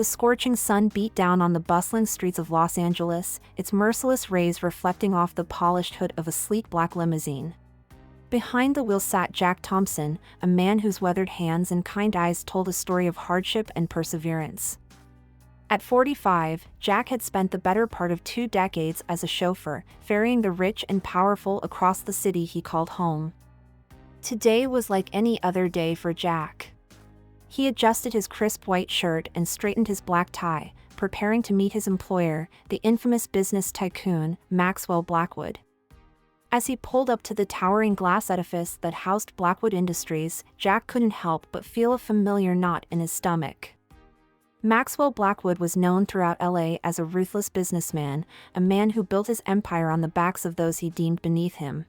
The scorching sun beat down on the bustling streets of Los Angeles, its merciless rays reflecting off the polished hood of a sleek black limousine. Behind the wheel sat Jack Thompson, a man whose weathered hands and kind eyes told a story of hardship and perseverance. At 45, Jack had spent the better part of 2 decades as a chauffeur, ferrying the rich and powerful across the city he called home. Today was like any other day for Jack. He adjusted his crisp white shirt and straightened his black tie, preparing to meet his employer, the infamous business tycoon, Maxwell Blackwood. As he pulled up to the towering glass edifice that housed Blackwood Industries, Jack couldn't help but feel a familiar knot in his stomach. Maxwell Blackwood was known throughout LA as a ruthless businessman, a man who built his empire on the backs of those he deemed beneath him.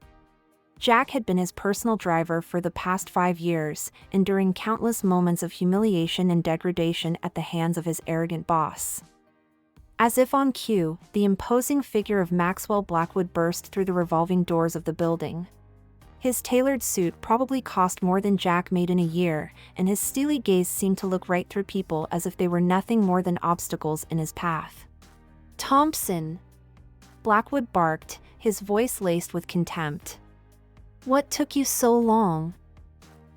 Jack had been his personal driver for the past 5 years, enduring countless moments of humiliation and degradation at the hands of his arrogant boss. As if on cue, the imposing figure of Maxwell Blackwood burst through the revolving doors of the building. His tailored suit probably cost more than Jack made in a year, and his steely gaze seemed to look right through people as if they were nothing more than obstacles in his path. "Thompson!" Blackwood barked, his voice laced with contempt. "What took you so long?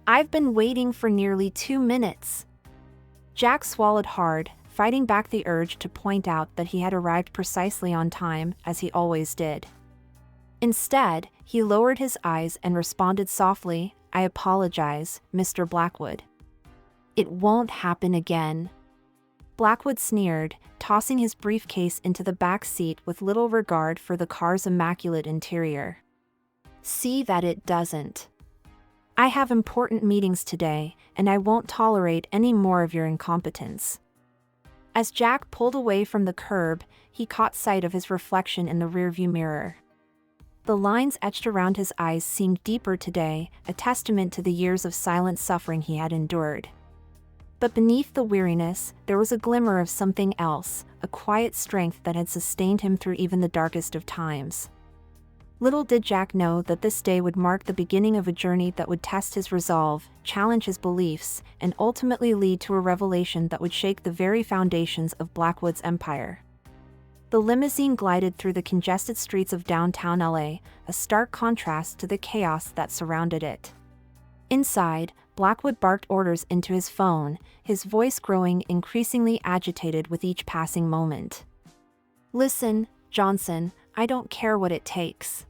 I've been waiting for nearly 2 minutes." Jack swallowed hard, fighting back the urge to point out that he had arrived precisely on time, as he always did. Instead, he lowered his eyes and responded softly, "I apologize, Mr. Blackwood. It won't happen again." Blackwood sneered, tossing his briefcase into the back seat with little regard for the car's immaculate interior. "See that it doesn't. I have important meetings today, and I won't tolerate any more of your incompetence." As Jack pulled away from the curb, he caught sight of his reflection in the rearview mirror. The lines etched around his eyes seemed deeper today, a testament to the years of silent suffering he had endured. But beneath the weariness, there was a glimmer of something else, a quiet strength that had sustained him through even the darkest of times. Little did Jack know that this day would mark the beginning of a journey that would test his resolve, challenge his beliefs, and ultimately lead to a revelation that would shake the very foundations of Blackwood's empire. The limousine glided through the congested streets of downtown LA, a stark contrast to the chaos that surrounded it. Inside, Blackwood barked orders into his phone, his voice growing increasingly agitated with each passing moment. "Listen, Johnson, I don't care what it takes.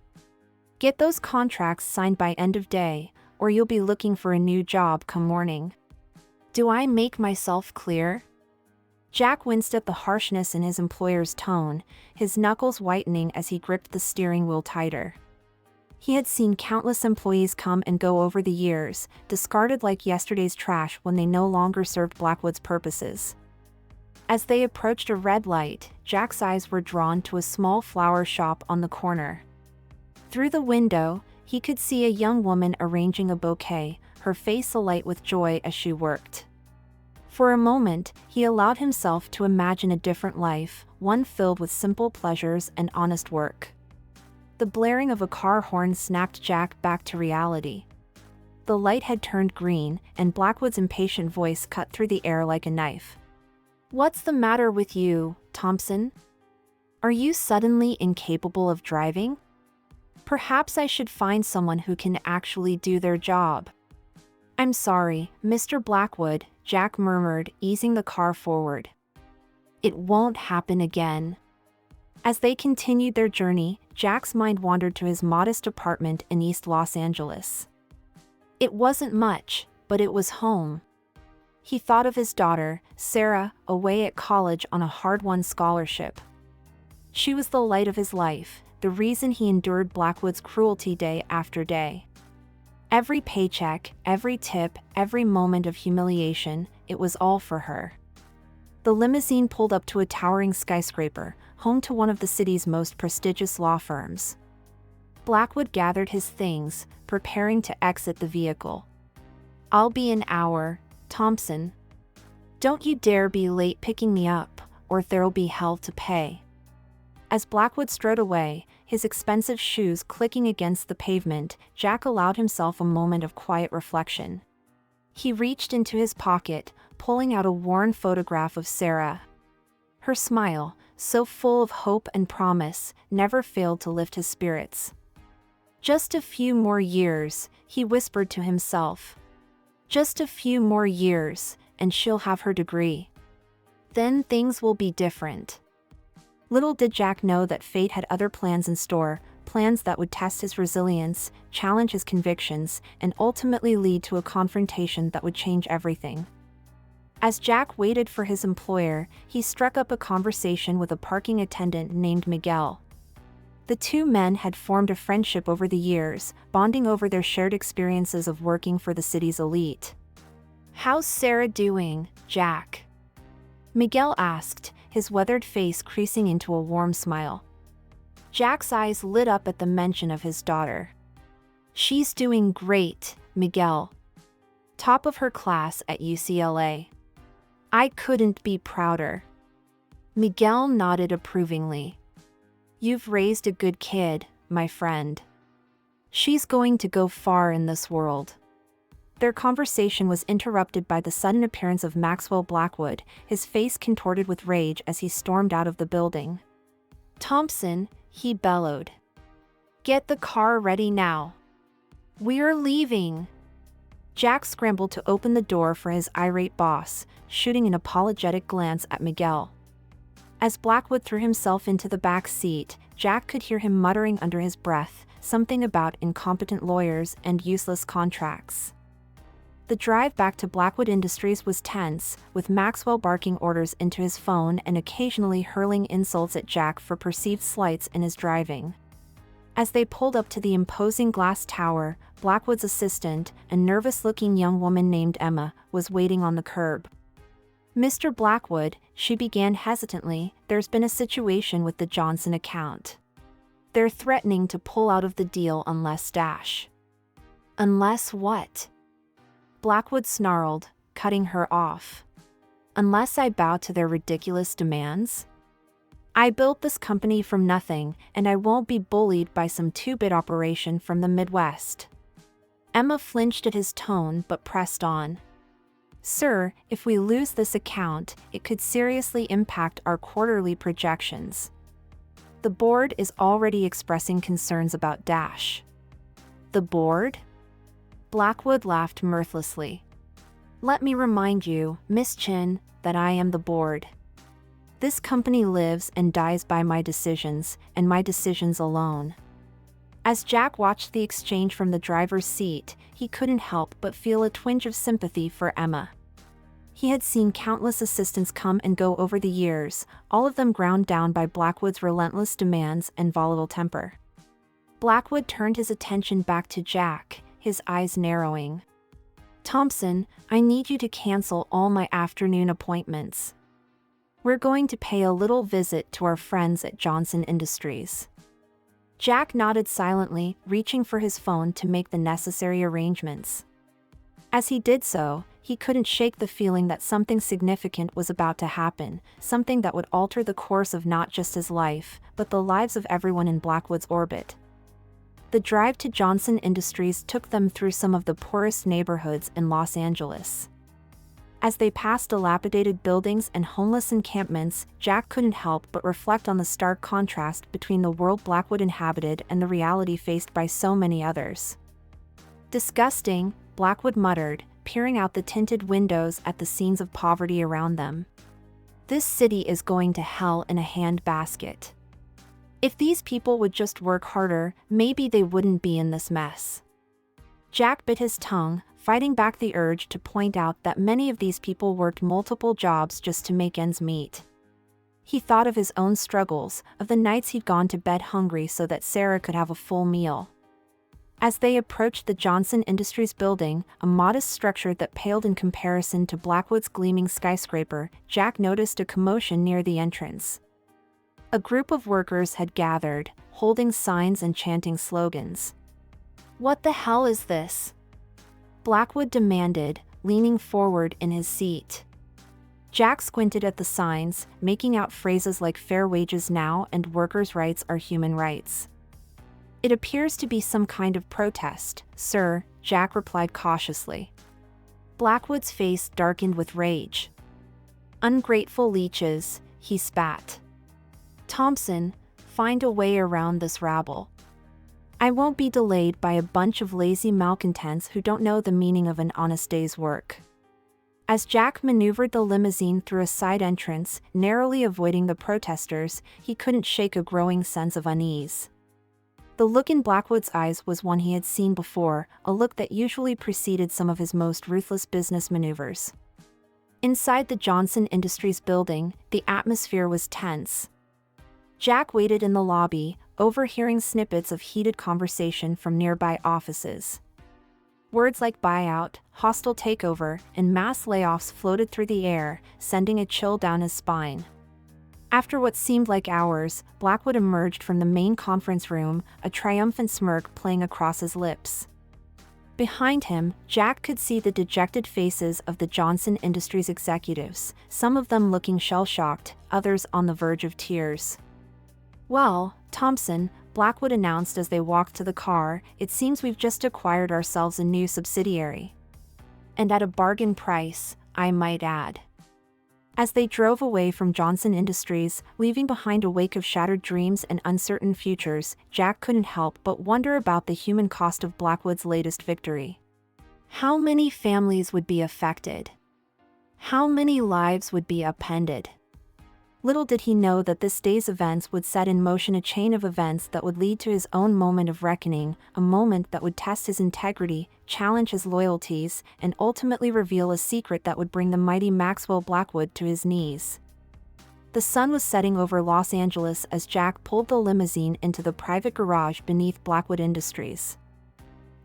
Get those contracts signed by end of day, or you'll be looking for a new job come morning. Do I make myself clear?" Jack winced at the harshness in his employer's tone, his knuckles whitening as he gripped the steering wheel tighter. He had seen countless employees come and go over the years, discarded like yesterday's trash when they no longer served Blackwood's purposes. As they approached a red light, Jack's eyes were drawn to a small flower shop on the corner. Through the window, he could see a young woman arranging a bouquet, her face alight with joy as she worked. For a moment, he allowed himself to imagine a different life, one filled with simple pleasures and honest work. The blaring of a car horn snapped Jack back to reality. The light had turned green, and Blackwood's impatient voice cut through the air like a knife. "What's the matter with you, Thompson? Are you suddenly incapable of driving? Perhaps I should find someone who can actually do their job." "I'm sorry, Mr. Blackwood," Jack murmured, easing the car forward. "It won't happen again." As they continued their journey, Jack's mind wandered to his modest apartment in East Los Angeles. It wasn't much, but it was home. He thought of his daughter, Sarah, away at college on a hard-won scholarship. She was the light of his life, the reason he endured Blackwood's cruelty day after day. Every paycheck, every tip, every moment of humiliation, it was all for her. The limousine pulled up to a towering skyscraper, home to one of the city's most prestigious law firms. Blackwood gathered his things, preparing to exit the vehicle. "I'll be an hour, Thompson. Don't you dare be late picking me up, or there'll be hell to pay." As Blackwood strode away, his expensive shoes clicking against the pavement, Jack allowed himself a moment of quiet reflection. He reached into his pocket, pulling out a worn photograph of Sarah. Her smile, so full of hope and promise, never failed to lift his spirits. "Just a few more years," he whispered to himself. "Just a few more years, and she'll have her degree. Then things will be different." Little did Jack know that fate had other plans in store, plans that would test his resilience, challenge his convictions, and ultimately lead to a confrontation that would change everything. As Jack waited for his employer, he struck up a conversation with a parking attendant named Miguel. The two men had formed a friendship over the years, bonding over their shared experiences of working for the city's elite. "How's Sarah doing, Jack?" Miguel asked, his weathered face creasing into a warm smile. Jack's eyes lit up at the mention of his daughter. "She's doing great, Miguel. Top of her class at UCLA. I couldn't be prouder." Miguel nodded approvingly. "You've raised a good kid, my friend. She's going to go far in this world." Their conversation was interrupted by the sudden appearance of Maxwell Blackwood, his face contorted with rage as he stormed out of the building. "Thompson," he bellowed. "Get the car ready now. We're leaving." Jack scrambled to open the door for his irate boss, shooting an apologetic glance at Miguel. As Blackwood threw himself into the back seat, Jack could hear him muttering under his breath, something about incompetent lawyers and useless contracts. The drive back to Blackwood Industries was tense, with Maxwell barking orders into his phone and occasionally hurling insults at Jack for perceived slights in his driving. As they pulled up to the imposing glass tower, Blackwood's assistant, a nervous-looking young woman named Emma, was waiting on the curb. "Mr. Blackwood," she began hesitantly, "there's been a situation with the Johnson account. They're threatening to pull out of the deal unless dash." "Unless what?" Blackwood snarled, cutting her off. "Unless I bow to their ridiculous demands? I built this company from nothing, and I won't be bullied by some two-bit operation from the Midwest." Emma flinched at his tone but pressed on. "Sir, if we lose this account, it could seriously impact our quarterly projections. The board is already expressing concerns about Dash." "The board?" Blackwood laughed mirthlessly. "Let me remind you, Miss Chin, that I am the board. This company lives and dies by my decisions, and my decisions alone." As Jack watched the exchange from the driver's seat, he couldn't help but feel a twinge of sympathy for Emma. He had seen countless assistants come and go over the years, all of them ground down by Blackwood's relentless demands and volatile temper. Blackwood turned his attention back to Jack, his eyes narrowing. "Thompson, I need you to cancel all my afternoon appointments. We're going to pay a little visit to our friends at Johnson Industries." Jack nodded silently, reaching for his phone to make the necessary arrangements. As he did so, he couldn't shake the feeling that something significant was about to happen, something that would alter the course of not just his life, but the lives of everyone in Blackwood's orbit. The drive to Johnson Industries took them through some of the poorest neighborhoods in Los Angeles. As they passed dilapidated buildings and homeless encampments, Jack couldn't help but reflect on the stark contrast between the world Blackwood inhabited and the reality faced by so many others. "Disgusting," Blackwood muttered, peering out the tinted windows at the scenes of poverty around them. "This city is going to hell in a handbasket. If these people would just work harder, maybe they wouldn't be in this mess." Jack bit his tongue, fighting back the urge to point out that many of these people worked multiple jobs just to make ends meet. He thought of his own struggles, of the nights he'd gone to bed hungry so that Sarah could have a full meal. As they approached the Johnson Industries building, a modest structure that paled in comparison to Blackwood's gleaming skyscraper, Jack noticed a commotion near the entrance. A group of workers had gathered, holding signs and chanting slogans. "What the hell is this?" Blackwood demanded, leaning forward in his seat. Jack squinted at the signs, making out phrases like "fair wages now" and "workers' rights are human rights." "It appears to be some kind of protest, sir," Jack replied cautiously. Blackwood's face darkened with rage. "Ungrateful leeches," he spat. "Thompson, find a way around this rabble. I won't be delayed by a bunch of lazy malcontents who don't know the meaning of an honest day's work." As Jack maneuvered the limousine through a side entrance, narrowly avoiding the protesters, he couldn't shake a growing sense of unease. The look in Blackwood's eyes was one he had seen before, a look that usually preceded some of his most ruthless business maneuvers. Inside the Johnson Industries building, the atmosphere was tense. Jack waited in the lobby, overhearing snippets of heated conversation from nearby offices. Words like buyout, hostile takeover, and mass layoffs floated through the air, sending a chill down his spine. After what seemed like hours, Blackwood emerged from the main conference room, a triumphant smirk playing across his lips. Behind him, Jack could see the dejected faces of the Johnson Industries executives, some of them looking shell-shocked, others on the verge of tears. "Well, Thompson," Blackwood announced as they walked to the car, "it seems we've just acquired ourselves a new subsidiary. And at a bargain price, I might add." As they drove away from Johnson Industries, leaving behind a wake of shattered dreams and uncertain futures, Jack couldn't help but wonder about the human cost of Blackwood's latest victory. How many families would be affected? How many lives would be upended? Little did he know that this day's events would set in motion a chain of events that would lead to his own moment of reckoning, a moment that would test his integrity, challenge his loyalties, and ultimately reveal a secret that would bring the mighty Maxwell Blackwood to his knees. The sun was setting over Los Angeles as Jack pulled the limousine into the private garage beneath Blackwood Industries.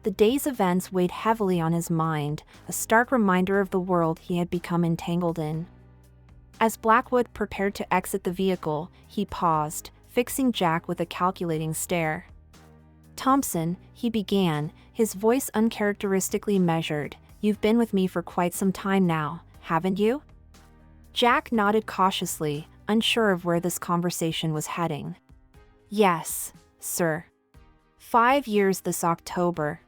The day's events weighed heavily on his mind, a stark reminder of the world he had become entangled in. As Blackwood prepared to exit the vehicle, he paused, fixing Jack with a calculating stare. "Thompson," he began, his voice uncharacteristically measured, "you've been with me for quite some time now, haven't you?" Jack nodded cautiously, unsure of where this conversation was heading. "Yes, sir. 5 years this October."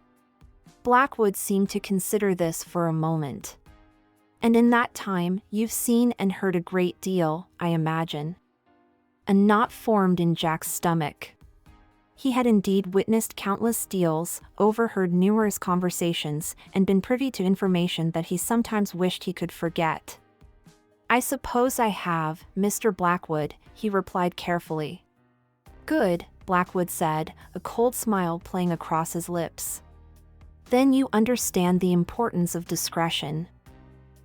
Blackwood seemed to consider this for a moment. "And in that time, you've seen and heard a great deal, I imagine." A knot formed in Jack's stomach. He had indeed witnessed countless deals, overheard numerous conversations, and been privy to information that he sometimes wished he could forget. "I suppose I have, Mr. Blackwood," he replied carefully. "Good," Blackwood said, a cold smile playing across his lips. "Then you understand the importance of discretion.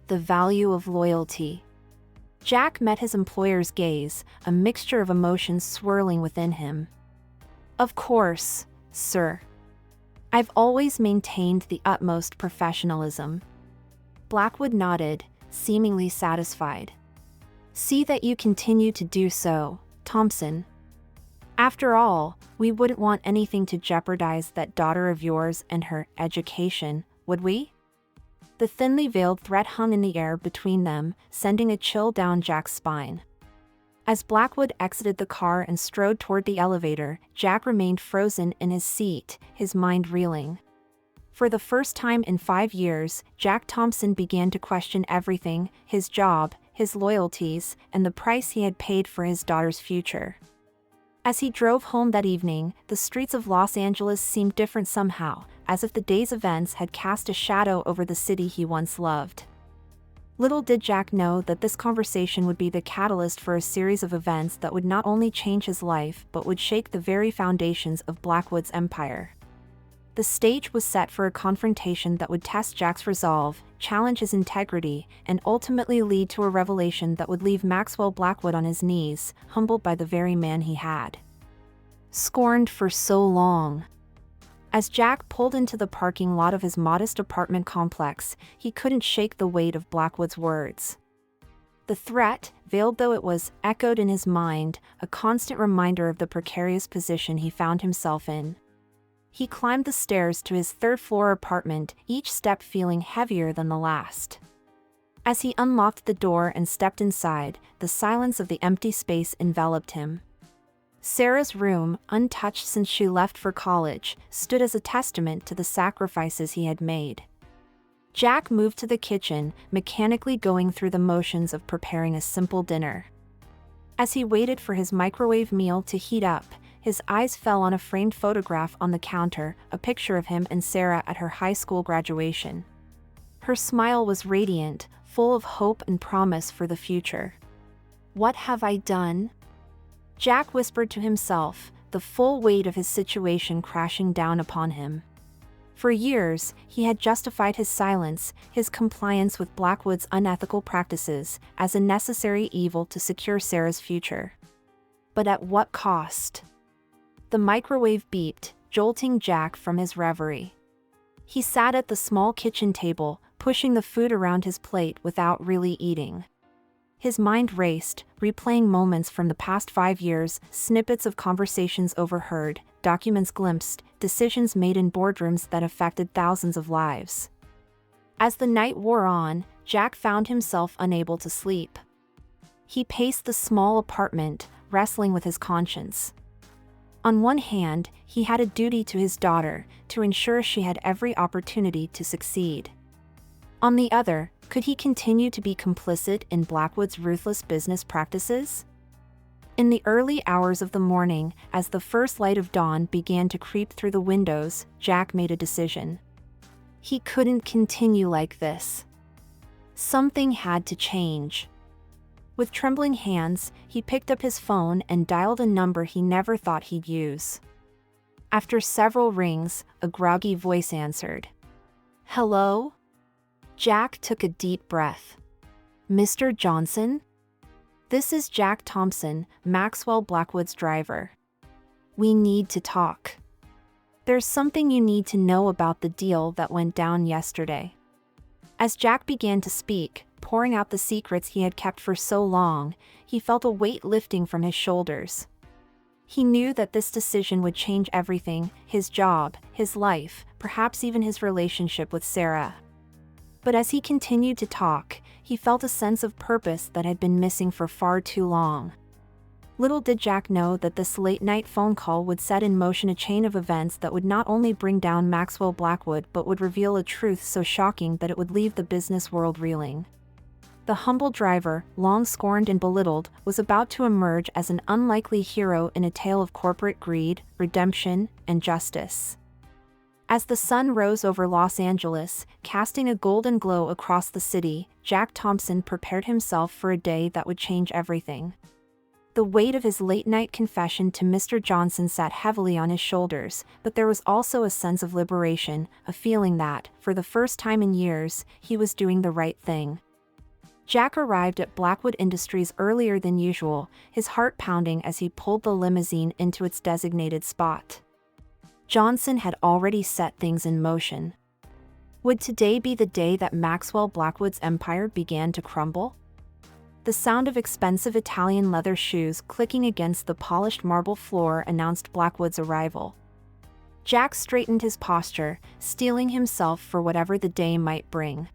The value of loyalty." Jack met his employer's gaze, a mixture of emotions swirling within him. "Of course, sir. I've always maintained the utmost professionalism." Blackwood nodded, seemingly satisfied. "See that you continue to do so, Thompson. After all, we wouldn't want anything to jeopardize that daughter of yours and her education, would we?" The thinly veiled threat hung in the air between them, sending a chill down Jack's spine. As Blackwood exited the car and strode toward the elevator, Jack remained frozen in his seat, his mind reeling. For the first time in 5 years, Jack Thompson began to question everything: his job, his loyalties, and the price he had paid for his daughter's future. As he drove home that evening, the streets of Los Angeles seemed different somehow, as if the day's events had cast a shadow over the city he once loved. Little did Jack know that this conversation would be the catalyst for a series of events that would not only change his life but would shake the very foundations of Blackwood's empire. The stage was set for a confrontation that would test Jack's resolve, challenge his integrity, and ultimately lead to a revelation that would leave Maxwell Blackwood on his knees, humbled by the very man he had scorned for so long. As Jack pulled into the parking lot of his modest apartment complex, he couldn't shake the weight of Blackwood's words. The threat, veiled though it was, echoed in his mind, a constant reminder of the precarious position he found himself in. He climbed the stairs to his third-floor apartment, each step feeling heavier than the last. As he unlocked the door and stepped inside, the silence of the empty space enveloped him. Sarah's room, untouched since she left for college, stood as a testament to the sacrifices he had made. Jack moved to the kitchen, mechanically going through the motions of preparing a simple dinner. As he waited for his microwave meal to heat up, his eyes fell on a framed photograph on the counter, a picture of him and Sarah at her high school graduation. Her smile was radiant, full of hope and promise for the future. "What have I done?" Jack whispered to himself, the full weight of his situation crashing down upon him. For years, he had justified his silence, his compliance with Blackwood's unethical practices, as a necessary evil to secure Sarah's future. But at what cost? The microwave beeped, jolting Jack from his reverie. He sat at the small kitchen table, pushing the food around his plate without really eating. His mind raced, replaying moments from the past 5 years, snippets of conversations overheard, documents glimpsed, decisions made in boardrooms that affected thousands of lives. As the night wore on, Jack found himself unable to sleep. He paced the small apartment, wrestling with his conscience. On one hand, he had a duty to his daughter, to ensure she had every opportunity to succeed. On the other, could he continue to be complicit in Blackwood's ruthless business practices? In the early hours of the morning, as the first light of dawn began to creep through the windows, Jack made a decision. He couldn't continue like this. Something had to change. With trembling hands, he picked up his phone and dialed a number he never thought he'd use. After several rings, a groggy voice answered. "Hello?" Jack took a deep breath. "Mr. Johnson? This is Jack Thompson, Maxwell Blackwood's driver. We need to talk. There's something you need to know about the deal that went down yesterday." As Jack began to speak, pouring out the secrets he had kept for so long, he felt a weight lifting from his shoulders. He knew that this decision would change everything, his job, his life, perhaps even his relationship with Sarah. But as he continued to talk, he felt a sense of purpose that had been missing for far too long. Little did Jack know that this late-night phone call would set in motion a chain of events that would not only bring down Maxwell Blackwood but would reveal a truth so shocking that it would leave the business world reeling. The humble driver, long scorned and belittled, was about to emerge as an unlikely hero in a tale of corporate greed, redemption, and justice. As the sun rose over Los Angeles, casting a golden glow across the city, Jack Thompson prepared himself for a day that would change everything. The weight of his late-night confession to Mr. Johnson sat heavily on his shoulders, but there was also a sense of liberation, a feeling that, for the first time in years, he was doing the right thing. Jack arrived at Blackwood Industries earlier than usual, his heart pounding as he pulled the limousine into its designated spot. Johnson had already set things in motion. Would today be the day that Maxwell Blackwood's empire began to crumble? The sound of expensive Italian leather shoes clicking against the polished marble floor announced Blackwood's arrival. Jack straightened his posture, steeling himself for whatever the day might bring.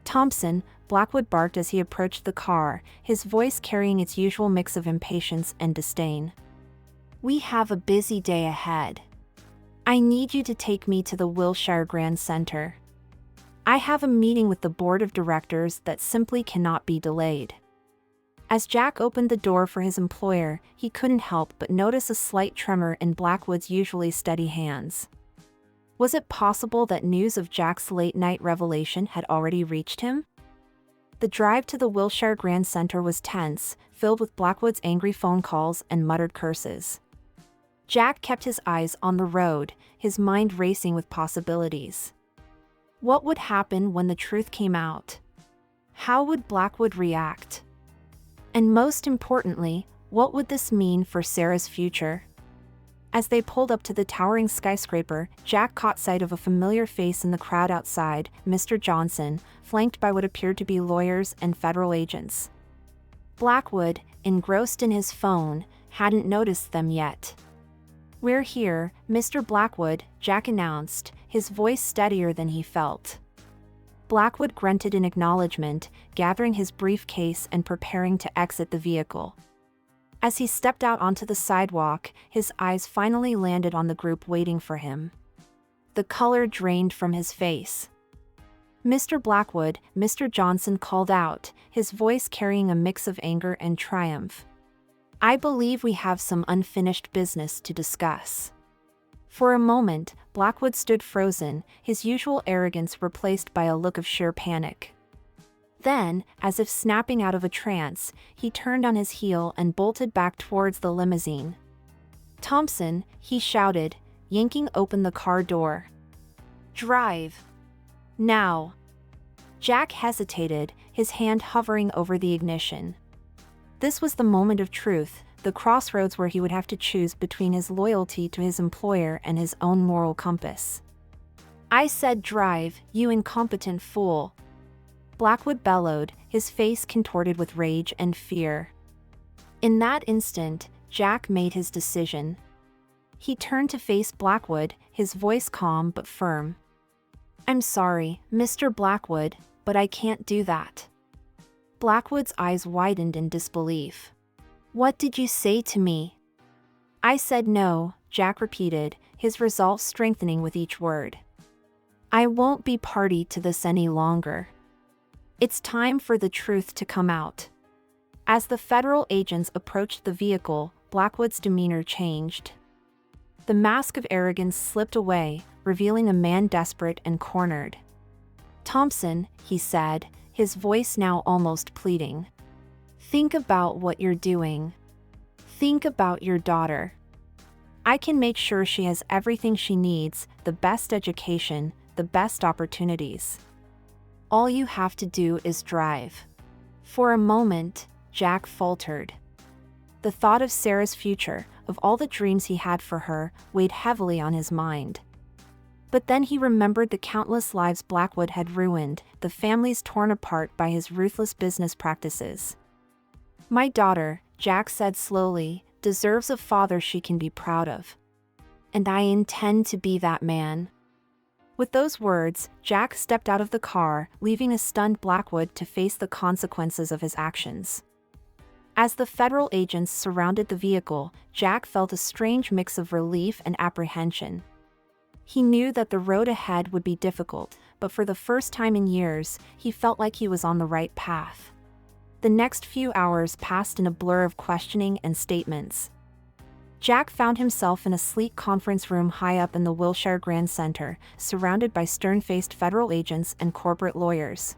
"Thompson," Blackwood barked as he approached the car, his voice carrying its usual mix of impatience and disdain. "We have a busy day ahead. I need you to take me to the Wilshire Grand Center. I have a meeting with the board of directors that simply cannot be delayed." As Jack opened the door for his employer, he couldn't help but notice a slight tremor in Blackwood's usually steady hands. Was it possible that news of Jack's late-night revelation had already reached him? The drive to the Wilshire Grand Center was tense, filled with Blackwood's angry phone calls and muttered curses. Jack kept his eyes on the road, his mind racing with possibilities. What would happen when the truth came out? How would Blackwood react? And most importantly, what would this mean for Sarah's future? As they pulled up to the towering skyscraper, Jack caught sight of a familiar face in the crowd outside, Mr. Johnson, flanked by what appeared to be lawyers and federal agents. Blackwood, engrossed in his phone, hadn't noticed them yet. "We're here, Mr. Blackwood," Jack announced, his voice steadier than he felt. Blackwood grunted in acknowledgement, gathering his briefcase and preparing to exit the vehicle. As he stepped out onto the sidewalk, his eyes finally landed on the group waiting for him. The color drained from his face. Mr. Blackwood, Mr. Johnson called out, his voice carrying a mix of anger and triumph. I believe we have some unfinished business to discuss. For a moment, Blackwood stood frozen, his usual arrogance replaced by a look of sheer panic. Then, as if snapping out of a trance, he turned on his heel and bolted back towards the limousine. Thompson, he shouted, yanking open the car door. Drive. Now. Jack hesitated, his hand hovering over the ignition. This was the moment of truth, the crossroads where he would have to choose between his loyalty to his employer and his own moral compass. I said drive, you incompetent fool. Blackwood bellowed, his face contorted with rage and fear. In that instant, Jack made his decision. He turned to face Blackwood, his voice calm but firm. I'm sorry, Mr. Blackwood, but I can't do that. Blackwood's eyes widened in disbelief. What did you say to me? I said no, Jack repeated, his resolve strengthening with each word. I won't be party to this any longer. It's time for the truth to come out. As the federal agents approached the vehicle, Blackwood's demeanor changed. The mask of arrogance slipped away, revealing a man desperate and cornered. Thompson, he said, his voice now almost pleading. Think about what you're doing. Think about your daughter. I can make sure she has everything she needs, the best education, the best opportunities. All you have to do is drive. For a moment, Jack faltered. The thought of Sarah's future, of all the dreams he had for her, weighed heavily on his mind. But then he remembered the countless lives Blackwood had ruined, the families torn apart by his ruthless business practices. My daughter, Jack said slowly, deserves a father she can be proud of. And I intend to be that man. With those words, Jack stepped out of the car, leaving a stunned Blackwood to face the consequences of his actions. As the federal agents surrounded the vehicle, Jack felt a strange mix of relief and apprehension. He knew that the road ahead would be difficult, but for the first time in years, he felt like he was on the right path. The next few hours passed in a blur of questioning and statements. Jack found himself in a sleek conference room high up in the Wilshire Grand Center, surrounded by stern-faced federal agents and corporate lawyers.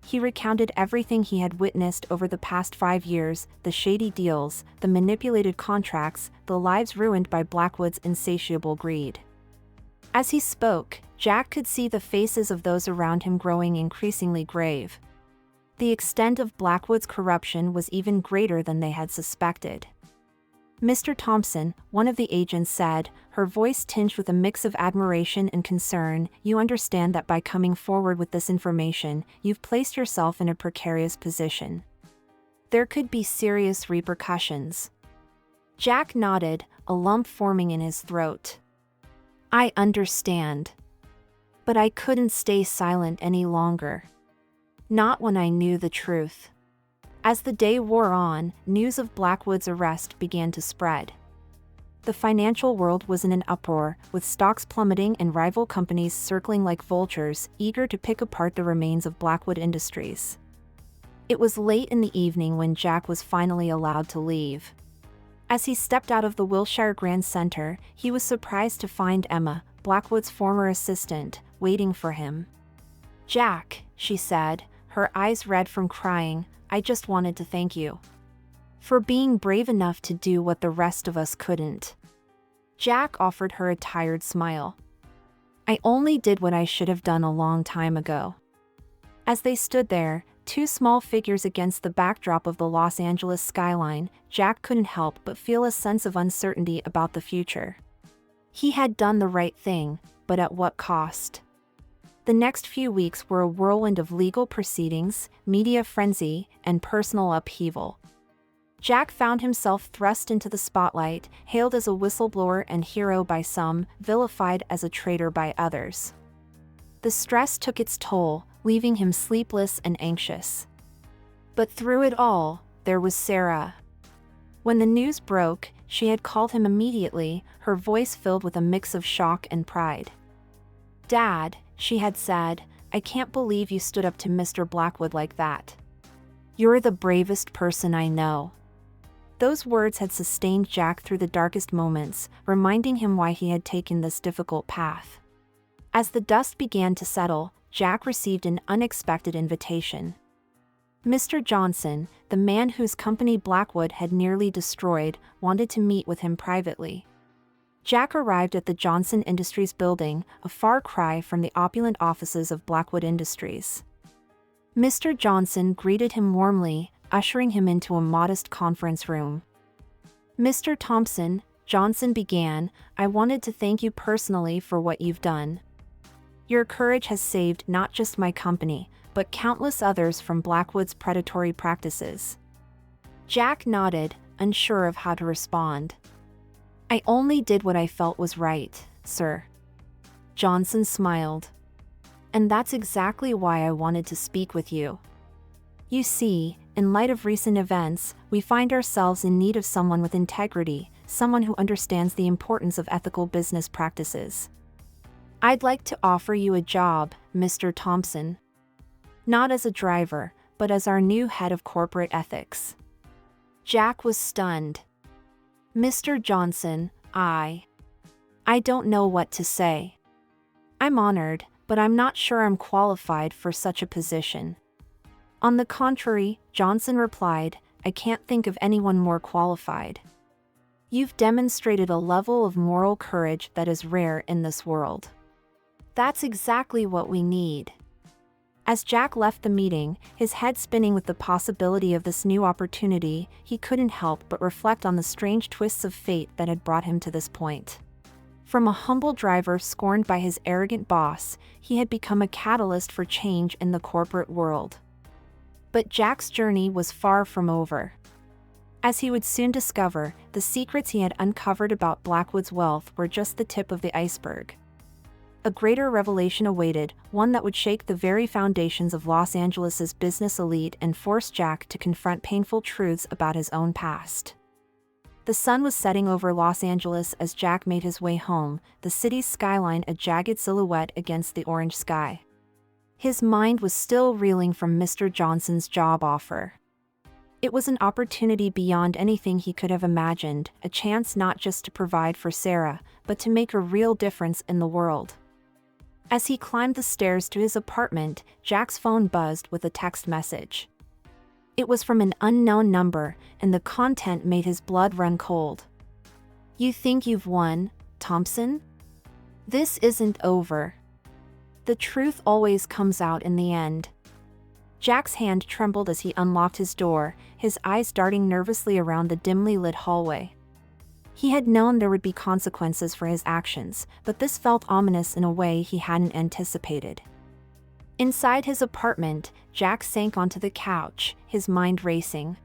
He recounted everything he had witnessed over the past 5 years, the shady deals, the manipulated contracts, the lives ruined by Blackwood's insatiable greed. As he spoke, Jack could see the faces of those around him growing increasingly grave. The extent of Blackwood's corruption was even greater than they had suspected. Mr. Thompson, one of the agents said, her voice tinged with a mix of admiration and concern, you understand that by coming forward with this information, you've placed yourself in a precarious position. There could be serious repercussions. Jack nodded, a lump forming in his throat. I understand. But I couldn't stay silent any longer. Not when I knew the truth. As the day wore on, news of Blackwood's arrest began to spread. The financial world was in an uproar, with stocks plummeting and rival companies circling like vultures, eager to pick apart the remains of Blackwood Industries. It was late in the evening when Jack was finally allowed to leave. As he stepped out of the Wilshire Grand Center, he was surprised to find Emma, Blackwood's former assistant, waiting for him. Jack, she said, her eyes red from crying, I just wanted to thank you for being brave enough to do what the rest of us couldn't. Jack offered her a tired smile. I only did what I should have done a long time ago. As they stood there, two small figures against the backdrop of the Los Angeles skyline, Jack couldn't help but feel a sense of uncertainty about the future. He had done the right thing, but at what cost? The next few weeks were a whirlwind of legal proceedings, media frenzy, and personal upheaval. Jack found himself thrust into the spotlight, hailed as a whistleblower and hero by some, vilified as a traitor by others. The stress took its toll, leaving him sleepless and anxious. But through it all, there was Sarah. When the news broke, she had called him immediately, her voice filled with a mix of shock and pride. Dad, she had said, I can't believe you stood up to Mr. Blackwood like that. You're the bravest person I know." Those words had sustained Jack through the darkest moments, reminding him why he had taken this difficult path. As the dust began to settle, Jack received an unexpected invitation. Mr. Johnson, the man whose company Blackwood had nearly destroyed, wanted to meet with him privately. Jack arrived at the Johnson Industries building, a far cry from the opulent offices of Blackwood Industries. Mr. Johnson greeted him warmly, ushering him into a modest conference room. "Mr. Thompson," Johnson began, "I wanted to thank you personally for what you've done. Your courage has saved not just my company, but countless others from Blackwood's predatory practices." Jack nodded, unsure of how to respond. "I only did what I felt was right, sir." Johnson smiled. "And that's exactly why I wanted to speak with you. You see, in light of recent events, we find ourselves in need of someone with integrity, someone who understands the importance of ethical business practices. I'd like to offer you a job, Mr. Thompson. Not as a driver, but as our new head of corporate ethics." Jack was stunned. "Mr. Johnson, I don't know what to say. I'm honored, but I'm not sure I'm qualified for such a position." "On the contrary," Johnson replied, "I can't think of anyone more qualified. You've demonstrated a level of moral courage that is rare in this world. That's exactly what we need." As Jack left the meeting, his head spinning with the possibility of this new opportunity, he couldn't help but reflect on the strange twists of fate that had brought him to this point. From a humble driver scorned by his arrogant boss, he had become a catalyst for change in the corporate world. But Jack's journey was far from over. As he would soon discover, the secrets he had uncovered about Blackwood's wealth were just the tip of the iceberg. A greater revelation awaited, one that would shake the very foundations of Los Angeles's business elite and force Jack to confront painful truths about his own past. The sun was setting over Los Angeles as Jack made his way home, the city's skyline a jagged silhouette against the orange sky. His mind was still reeling from Mr. Johnson's job offer. It was an opportunity beyond anything he could have imagined, a chance not just to provide for Sarah, but to make a real difference in the world. As he climbed the stairs to his apartment, Jack's phone buzzed with a text message. It was from an unknown number, and the content made his blood run cold. "You think you've won, Thompson? This isn't over. The truth always comes out in the end." Jack's hand trembled as he unlocked his door, his eyes darting nervously around the dimly lit hallway. He had known there would be consequences for his actions, but this felt ominous in a way he hadn't anticipated. Inside his apartment, Jack sank onto the couch, his mind racing.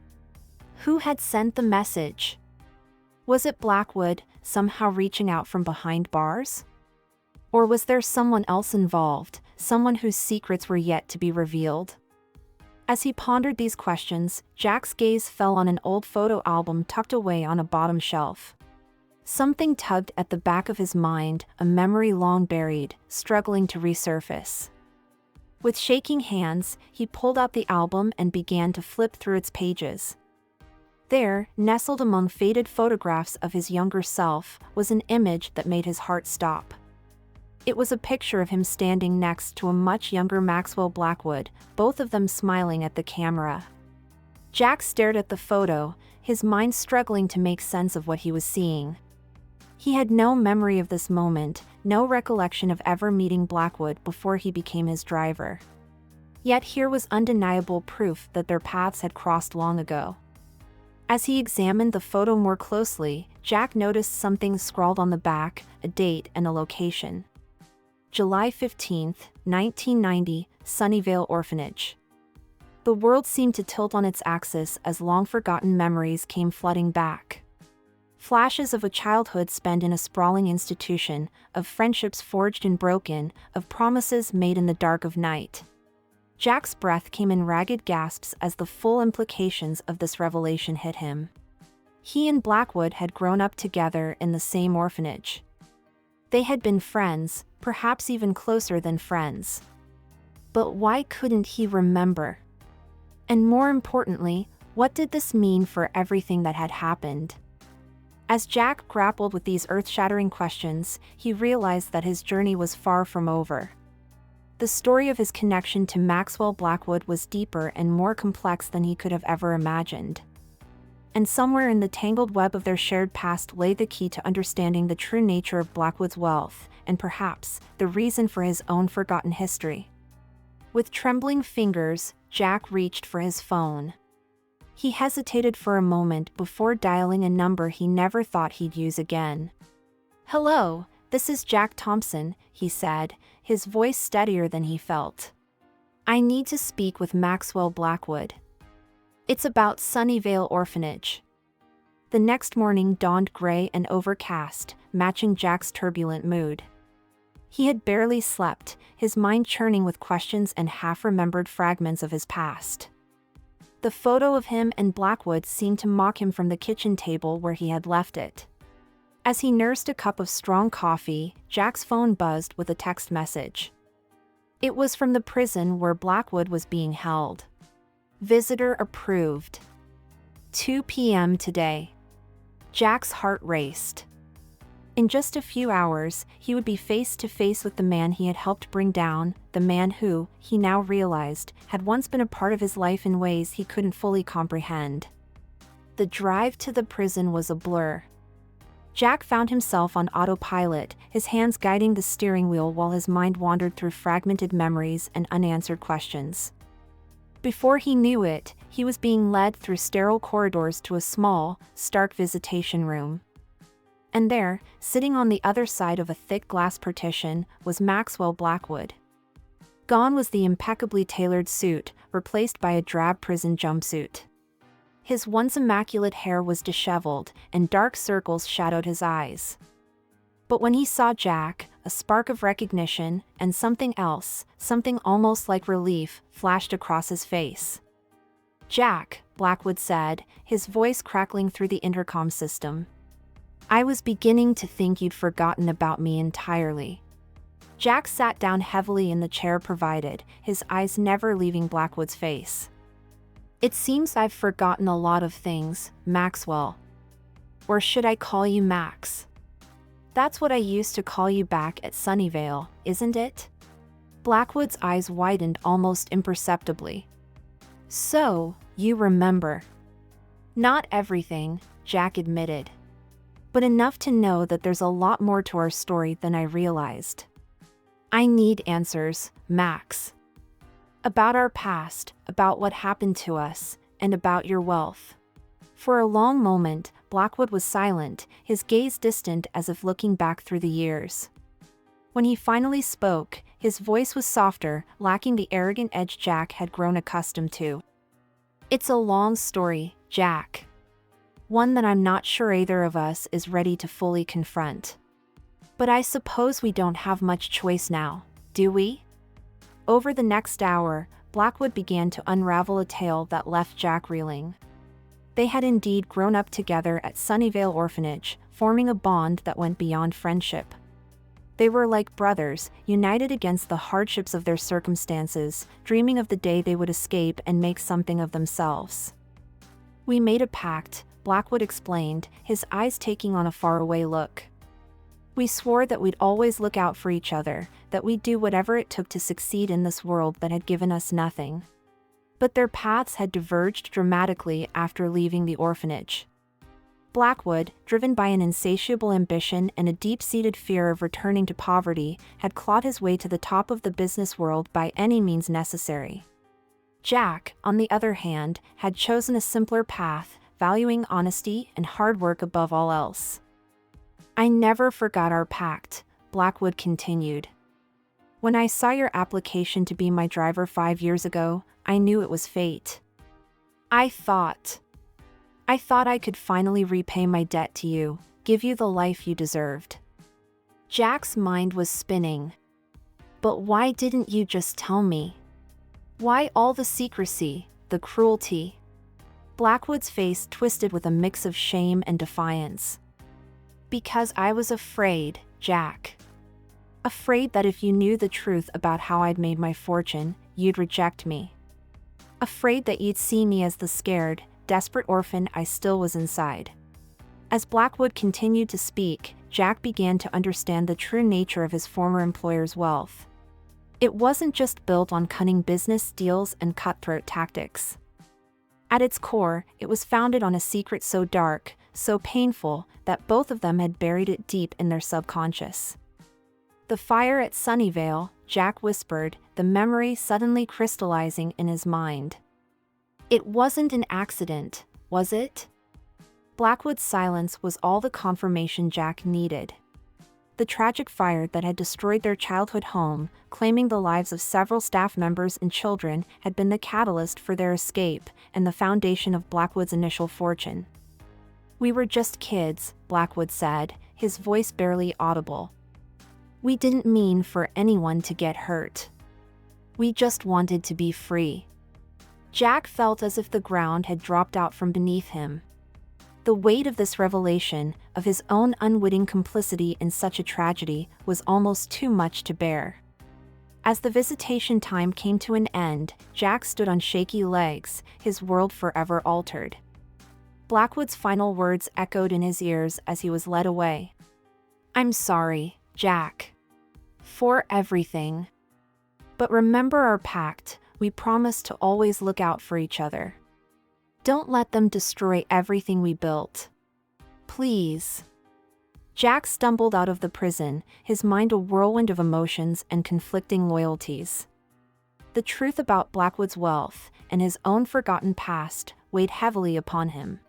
Who had sent the message? Was it Blackwood, somehow reaching out from behind bars? Or was there someone else involved, someone whose secrets were yet to be revealed? As he pondered these questions, Jack's gaze fell on an old photo album tucked away on a bottom shelf. Something tugged at the back of his mind, a memory long buried, struggling to resurface. With shaking hands, he pulled out the album and began to flip through its pages. There, nestled among faded photographs of his younger self, was an image that made his heart stop. It was a picture of him standing next to a much younger Maxwell Blackwood, both of them smiling at the camera. Jack stared at the photo, his mind struggling to make sense of what he was seeing. He had no memory of this moment, no recollection of ever meeting Blackwood before he became his driver. Yet here was undeniable proof that their paths had crossed long ago. As he examined the photo more closely, Jack noticed something scrawled on the back, a date and a location. July 15, 1990, Sunnyvale Orphanage. The world seemed to tilt on its axis as long-forgotten memories came flooding back. Flashes of a childhood spent in a sprawling institution, of friendships forged and broken, of promises made in the dark of night. Jack's breath came in ragged gasps as the full implications of this revelation hit him. He and Blackwood had grown up together in the same orphanage. They had been friends, perhaps even closer than friends. But why couldn't he remember? And more importantly, what did this mean for everything that had happened? As Jack grappled with these earth-shattering questions, he realized that his journey was far from over. The story of his connection to Maxwell Blackwood was deeper and more complex than he could have ever imagined. And somewhere in the tangled web of their shared past lay the key to understanding the true nature of Blackwood's wealth, and perhaps the reason for his own forgotten history. With trembling fingers, Jack reached for his phone. He hesitated for a moment before dialing a number he never thought he'd use again. "Hello, this is Jack Thompson," he said, his voice steadier than he felt. "I need to speak with Maxwell Blackwood. It's about Sunnyvale Orphanage." The next morning dawned gray and overcast, matching Jack's turbulent mood. He had barely slept, his mind churning with questions and half-remembered fragments of his past. The photo of him and Blackwood seemed to mock him from the kitchen table where he had left it. As he nursed a cup of strong coffee, Jack's phone buzzed with a text message. It was from the prison where Blackwood was being held. "Visitor approved. 2 p.m. today." Jack's heart raced. In just a few hours, he would be face to face with the man he had helped bring down, the man who, he now realized, had once been a part of his life in ways he couldn't fully comprehend. The drive to the prison was a blur. Jack found himself on autopilot, his hands guiding the steering wheel while his mind wandered through fragmented memories and unanswered questions. Before he knew it, he was being led through sterile corridors to a small, stark visitation room. And there, sitting on the other side of a thick glass partition, was Maxwell Blackwood. Gone was the impeccably tailored suit, replaced by a drab prison jumpsuit. His once immaculate hair was disheveled, and dark circles shadowed his eyes. But when he saw Jack, a spark of recognition, and something else, something almost like relief, flashed across his face. "Jack," Blackwood said, his voice crackling through the intercom system. "I was beginning to think you'd forgotten about me entirely." Jack sat down heavily in the chair provided, his eyes never leaving Blackwood's face. "It seems I've forgotten a lot of things, Maxwell. Or should I call you Max? That's what I used to call you back at Sunnyvale, isn't it?" Blackwood's eyes widened almost imperceptibly. "So, you remember." "Not everything," Jack admitted. "But enough to know that there's a lot more to our story than I realized. I need answers, Max. About our past, about what happened to us, and about your wealth." For a long moment, Blackwood was silent, his gaze distant as if looking back through the years. When he finally spoke, his voice was softer, lacking the arrogant edge Jack had grown accustomed to. "It's a long story, Jack. One that I'm not sure either of us is ready to fully confront. But I suppose we don't have much choice now, do we?" Over the next hour, Blackwood began to unravel a tale that left Jack reeling. They had indeed grown up together at Sunnyvale Orphanage, forming a bond that went beyond friendship. They were like brothers, united against the hardships of their circumstances, dreaming of the day they would escape and make something of themselves. "We made a pact," Blackwood explained, his eyes taking on a faraway look. "We swore that we'd always look out for each other, that we'd do whatever it took to succeed in this world that had given us nothing." But their paths had diverged dramatically after leaving the orphanage. Blackwood, driven by an insatiable ambition and a deep-seated fear of returning to poverty, had clawed his way to the top of the business world by any means necessary. Jack, on the other hand, had chosen a simpler path, valuing honesty and hard work above all else. "I never forgot our pact," Blackwood continued. "When I saw your application to be my driver 5 years ago, I knew it was fate. I thought I could finally repay my debt to you, give you the life you deserved." Jack's mind was spinning. "But why didn't you just tell me? Why all the secrecy, the cruelty?" Blackwood's face twisted with a mix of shame and defiance. "Because I was afraid, Jack. Afraid that if you knew the truth about how I'd made my fortune, you'd reject me. Afraid that you'd see me as the scared, desperate orphan I still was inside. As Blackwood continued to speak, Jack began to understand the true nature of his former employer's wealth. It wasn't just built on cunning business deals and cutthroat tactics. At its core, it was founded on a secret so dark, so painful, that both of them had buried it deep in their subconscious. "The fire at Sunnyvale," Jack whispered, the memory suddenly crystallizing in his mind. "It wasn't an accident, was it?" Blackwood's silence was all the confirmation Jack needed. The tragic fire that had destroyed their childhood home, claiming the lives of several staff members and children, had been the catalyst for their escape and the foundation of Blackwood's initial fortune. "We were just kids," Blackwood said, his voice barely audible. "We didn't mean for anyone to get hurt. We just wanted to be free." Jack felt as if the ground had dropped out from beneath him. The weight of this revelation, of his own unwitting complicity in such a tragedy, was almost too much to bear. As the visitation time came to an end, Jack stood on shaky legs, his world forever altered. Blackwood's final words echoed in his ears as he was led away. "I'm sorry, Jack. For everything. But remember our pact, we promised to always look out for each other. Don't let them destroy everything we built. Please." Jack stumbled out of the prison, his mind a whirlwind of emotions and conflicting loyalties. The truth about Blackwood's wealth, and his own forgotten past, weighed heavily upon him.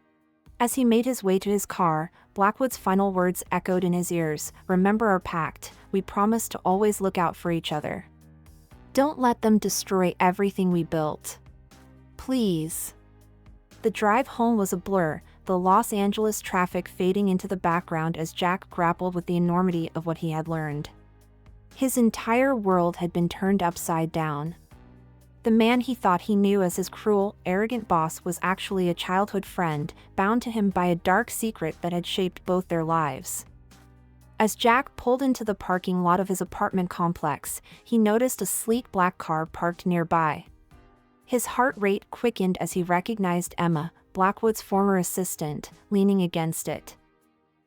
As he made his way to his car, Blackwood's final words echoed in his ears, "Remember our pact, we promised to always look out for each other. Don't let them destroy everything we built. Please." The drive home was a blur, the Los Angeles traffic fading into the background as Jack grappled with the enormity of what he had learned. His entire world had been turned upside down. The man he thought he knew as his cruel, arrogant boss was actually a childhood friend, bound to him by a dark secret that had shaped both their lives. As Jack pulled into the parking lot of his apartment complex, he noticed a sleek black car parked nearby. His heart rate quickened as he recognized Emma, Blackwood's former assistant, leaning against it.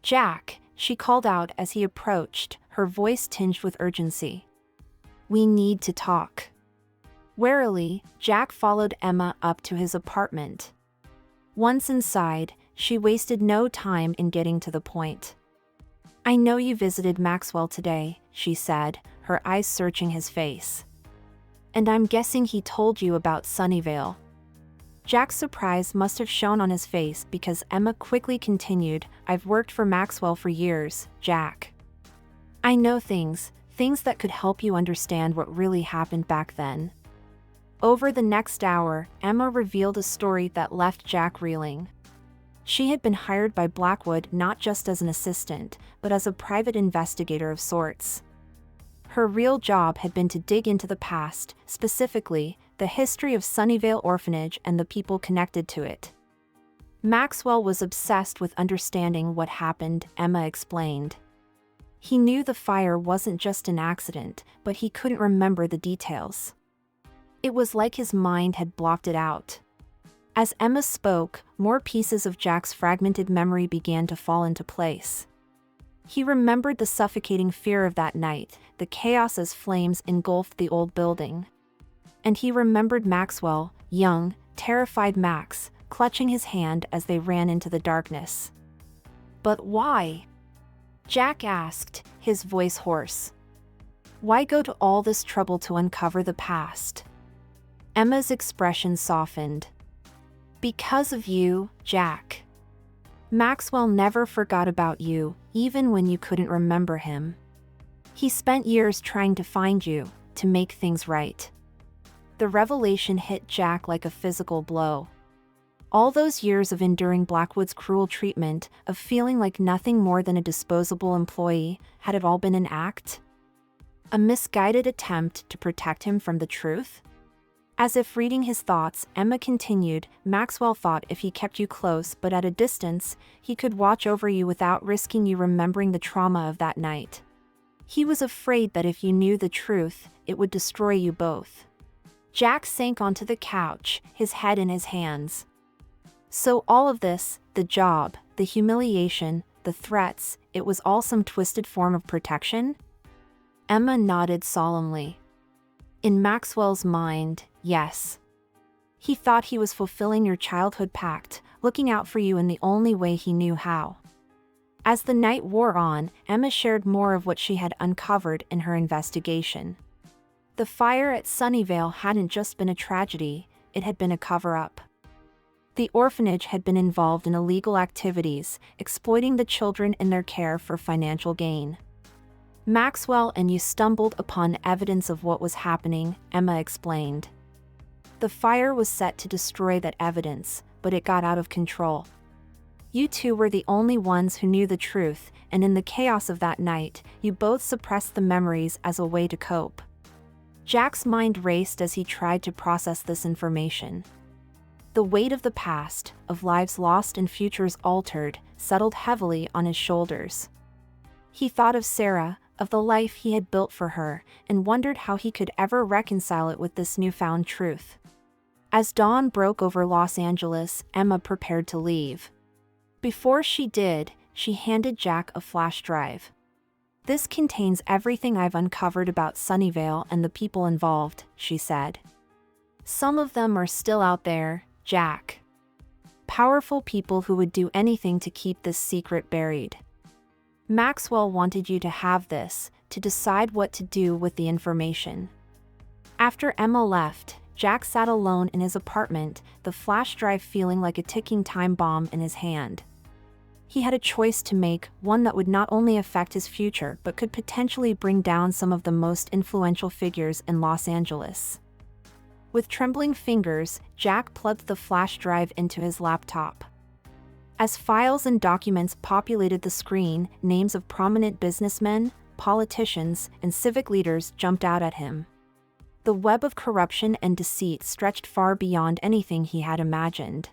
"Jack," she called out as he approached, her voice tinged with urgency. "We need to talk." Warily, Jack followed Emma up to his apartment. Once inside, she wasted no time in getting to the point. "I know you visited Maxwell today," she said, her eyes searching his face. "And I'm guessing he told you about Sunnyvale." Jack's surprise must have shown on his face because Emma quickly continued, "I've worked for Maxwell for years, Jack. I know things that could help you understand what really happened back then." Over the next hour, Emma revealed a story that left Jack reeling. She had been hired by Blackwood not just as an assistant, but as a private investigator of sorts. Her real job had been to dig into the past, specifically, the history of Sunnyvale Orphanage and the people connected to it. Maxwell was obsessed with understanding what happened, Emma explained. He knew the fire wasn't just an accident, but he couldn't remember the details. It was like his mind had blocked it out. As Emma spoke, more pieces of Jack's fragmented memory began to fall into place. He remembered the suffocating fear of that night, the chaos as flames engulfed the old building. And he remembered Maxwell, young, terrified Max, clutching his hand as they ran into the darkness. "But why?" Jack asked, his voice hoarse. "Why go to all this trouble to uncover the past?" Emma's expression softened. "Because of you, Jack. Maxwell never forgot about you, even when you couldn't remember him. He spent years trying to find you, to make things right." The revelation hit Jack like a physical blow. All those years of enduring Blackwood's cruel treatment, of feeling like nothing more than a disposable employee, had it all been an act? A misguided attempt to protect him from the truth? As if reading his thoughts, Emma continued, "Maxwell thought if he kept you close but at a distance, he could watch over you without risking you remembering the trauma of that night. He was afraid that if you knew the truth, it would destroy you both. Jack sank onto the couch, his head in his hands. So all of this, the job, the humiliation, the threats, it was all some twisted form of protection? Emma nodded solemnly. In Maxwell's mind, yes. He thought he was fulfilling your childhood pact, looking out for you in the only way he knew how. As the night wore on, Emma shared more of what she had uncovered in her investigation. The fire at Sunnyvale hadn't just been a tragedy, it had been a cover-up. The orphanage had been involved in illegal activities, exploiting the children in their care for financial gain. Maxwell and you stumbled upon evidence of what was happening, Emma explained. The fire was set to destroy that evidence, but it got out of control. You two were the only ones who knew the truth, and in the chaos of that night, you both suppressed the memories as a way to cope. Jack's mind raced as he tried to process this information. The weight of the past, of lives lost and futures altered, settled heavily on his shoulders. He thought of Sarah, of the life he had built for her, and wondered how he could ever reconcile it with this newfound truth. As dawn broke over Los Angeles, Emma prepared to leave. Before she did, she handed Jack a flash drive. This contains everything I've uncovered about Sunnyvale and the people involved, she said. Some of them are still out there, Jack. Powerful people who would do anything to keep this secret buried. Maxwell wanted you to have this, to decide what to do with the information. After Emma left, Jack sat alone in his apartment, the flash drive feeling like a ticking time bomb in his hand. He had a choice to make, one that would not only affect his future but could potentially bring down some of the most influential figures in Los Angeles. With trembling fingers, Jack plugged the flash drive into his laptop. As files and documents populated the screen, names of prominent businessmen, politicians, and civic leaders jumped out at him. The web of corruption and deceit stretched far beyond anything he had imagined.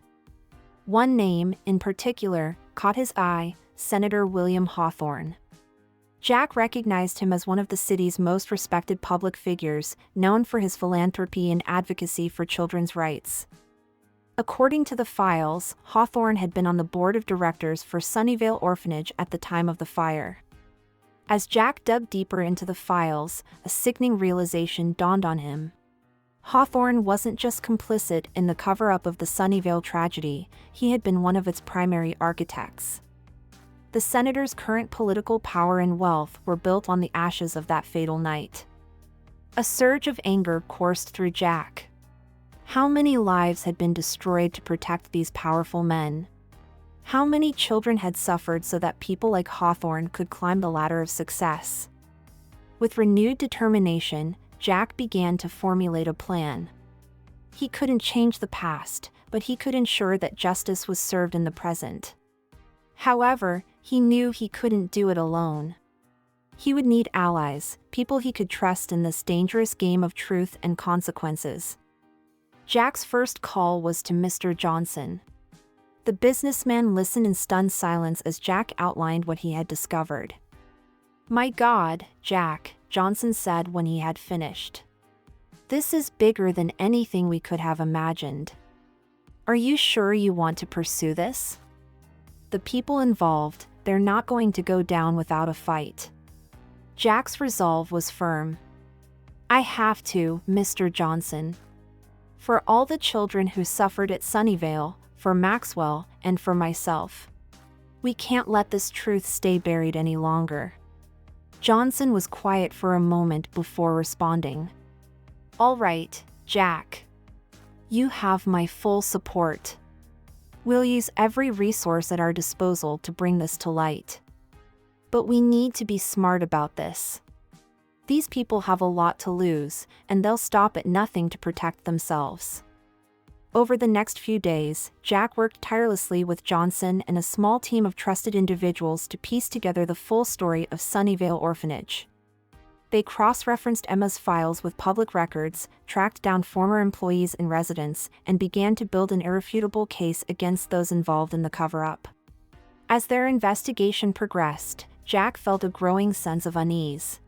One name, in particular, caught his eye: Senator William Hawthorne. Jack recognized him as one of the city's most respected public figures, known for his philanthropy and advocacy for children's rights. According to the files, Hawthorne had been on the board of directors for Sunnyvale Orphanage at the time of the fire. As Jack dug deeper into the files, a sickening realization dawned on him. Hawthorne wasn't just complicit in the cover-up of the Sunnyvale tragedy, he had been one of its primary architects. The senator's current political power and wealth were built on the ashes of that fatal night. A surge of anger coursed through Jack. How many lives had been destroyed to protect these powerful men? How many children had suffered so that people like Hawthorne could climb the ladder of success? With renewed determination, Jack began to formulate a plan. He couldn't change the past, but he could ensure that justice was served in the present. However, he knew he couldn't do it alone. He would need allies, people he could trust in this dangerous game of truth and consequences. Jack's first call was to Mr. Johnson. The businessman listened in stunned silence as Jack outlined what he had discovered. "My God, Jack," Johnson said when he had finished. "This is bigger than anything we could have imagined. Are you sure you want to pursue this? The people involved, they're not going to go down without a fight." Jack's resolve was firm. "I have to, Mr. Johnson. For all the children who suffered at Sunnyvale, for Maxwell, and for myself. We can't let this truth stay buried any longer." Johnson was quiet for a moment before responding. "All right, Jack. You have my full support. We'll use every resource at our disposal to bring this to light. But we need to be smart about this. These people have a lot to lose, and they'll stop at nothing to protect themselves." Over the next few days, Jack worked tirelessly with Johnson and a small team of trusted individuals to piece together the full story of Sunnyvale Orphanage. They cross-referenced Emma's files with public records, tracked down former employees and residents, and began to build an irrefutable case against those involved in the cover-up. As their investigation progressed, Jack felt a growing sense of unease.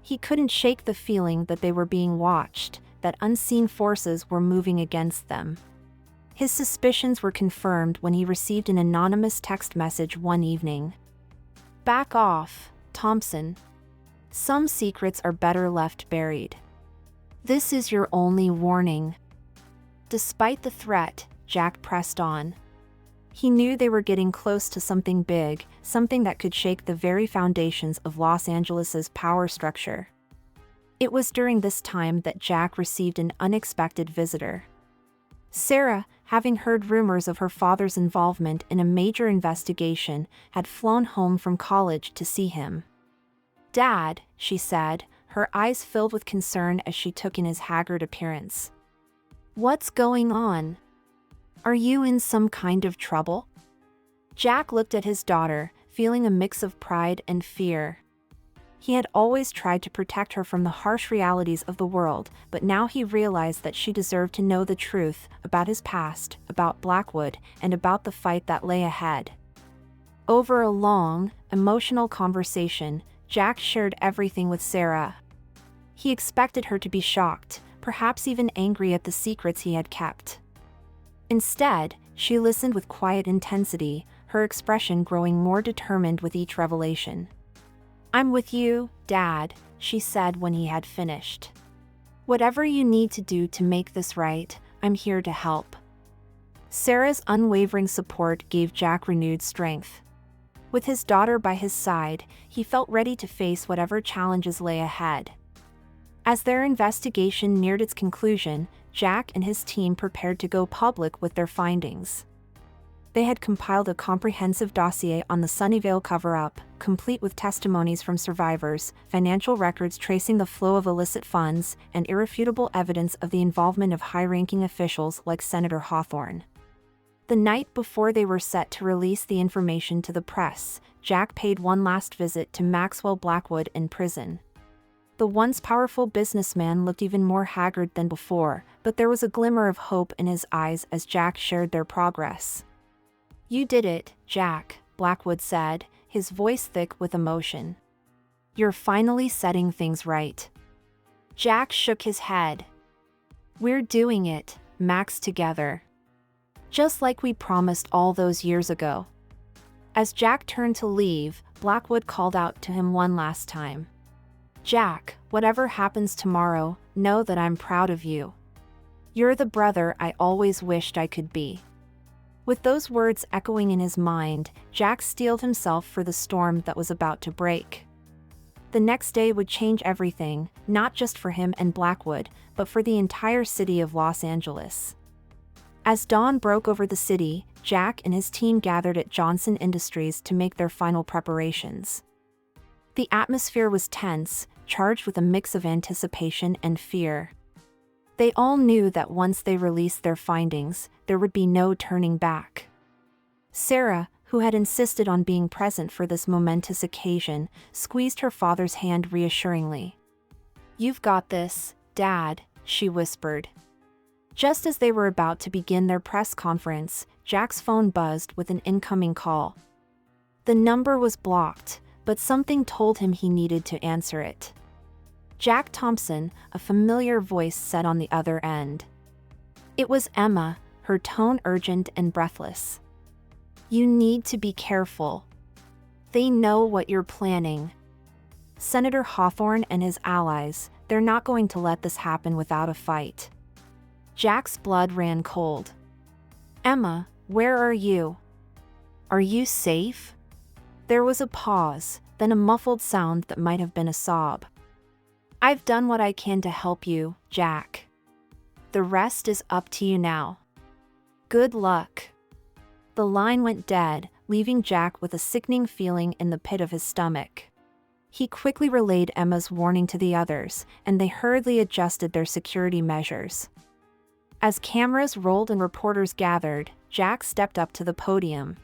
He couldn't shake the feeling that they were being watched, that unseen forces were moving against them. His suspicions were confirmed when he received an anonymous text message one evening. "Back off, Thompson. Some secrets are better left buried. This is your only warning." Despite the threat, Jack pressed on. He knew they were getting close to something big, something that could shake the very foundations of Los Angeles's power structure. It was during this time that Jack received an unexpected visitor. Sarah, having heard rumors of her father's involvement in a major investigation, had flown home from college to see him. "Dad," she said, her eyes filled with concern as she took in his haggard appearance. "What's going on? Are you in some kind of trouble?" Jack looked at his daughter, feeling a mix of pride and fear. He had always tried to protect her from the harsh realities of the world, but now he realized that she deserved to know the truth about his past, about Blackwood, and about the fight that lay ahead. Over a long, emotional conversation, Jack shared everything with Sarah. He expected her to be shocked, perhaps even angry at the secrets he had kept. Instead, she listened with quiet intensity, her expression growing more determined with each revelation. "I'm with you, Dad," she said when he had finished. "Whatever you need to do to make this right, I'm here to help." Sarah's unwavering support gave Jack renewed strength. With his daughter by his side, he felt ready to face whatever challenges lay ahead. As their investigation neared its conclusion, Jack and his team prepared to go public with their findings. They had compiled a comprehensive dossier on the Sunnyvale cover-up, complete with testimonies from survivors, financial records tracing the flow of illicit funds, and irrefutable evidence of the involvement of high-ranking officials like Senator Hawthorne. The night before they were set to release the information to the press, Jack paid one last visit to Maxwell Blackwood in prison. The once powerful businessman looked even more haggard than before, but there was a glimmer of hope in his eyes as Jack shared their progress. "You did it, Jack," Blackwood said, his voice thick with emotion. "You're finally setting things right." Jack shook his head. "We're doing it, Max, together. Just like we promised all those years ago." As Jack turned to leave, Blackwood called out to him one last time. "Jack, whatever happens tomorrow, know that I'm proud of you. You're the brother I always wished I could be." With those words echoing in his mind, Jack steeled himself for the storm that was about to break. The next day would change everything, not just for him and Blackwood, but for the entire city of Los Angeles. As dawn broke over the city, Jack and his team gathered at Johnson Industries to make their final preparations. The atmosphere was tense, charged with a mix of anticipation and fear. They all knew that once they released their findings, there would be no turning back. Sarah, who had insisted on being present for this momentous occasion, squeezed her father's hand reassuringly. "You've got this, Dad," she whispered. Just as they were about to begin their press conference, Jack's phone buzzed with an incoming call. The number was blocked, but something told him he needed to answer it. Jack Thompson, a familiar voice said on the other end. It was Emma, her tone urgent and breathless. "You need to be careful. They know what you're planning. Senator Hawthorne and his allies, they're not going to let this happen without a fight." Jack's blood ran cold. "Emma, where are you? Are you safe?" There was a pause, then a muffled sound that might have been a sob. "I've done what I can to help you, Jack. The rest is up to you now. Good luck." The line went dead, leaving Jack with a sickening feeling in the pit of his stomach. He quickly relayed Emma's warning to the others, and they hurriedly adjusted their security measures. As cameras rolled and reporters gathered, Jack stepped up to the podium.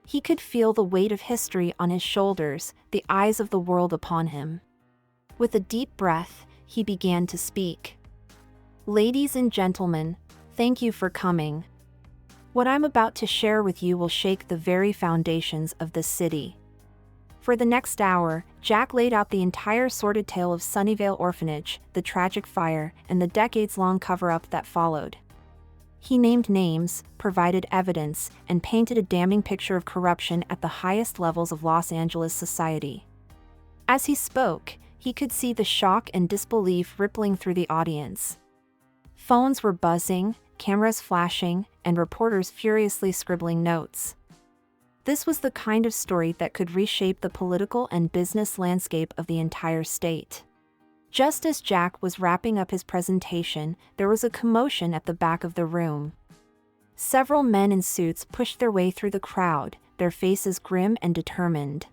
He could feel the weight of history on his shoulders, the eyes of the world upon him. With a deep breath, he began to speak. "Ladies and gentlemen, thank you for coming. What I'm about to share with you will shake the very foundations of this city. For the next hour, Jack laid out the entire sordid tale of Sunnyvale Orphanage, the tragic fire, and the decades-long cover-up that followed. He named names, provided evidence, and painted a damning picture of corruption at the highest levels of Los Angeles society. As he spoke, he could see the shock and disbelief rippling through the audience. Phones were buzzing, cameras flashing, and reporters furiously scribbling notes. This was the kind of story that could reshape the political and business landscape of the entire state. Just as Jack was wrapping up his presentation, there was a commotion at the back of the room. Several men in suits pushed their way through the crowd, their faces grim and determined.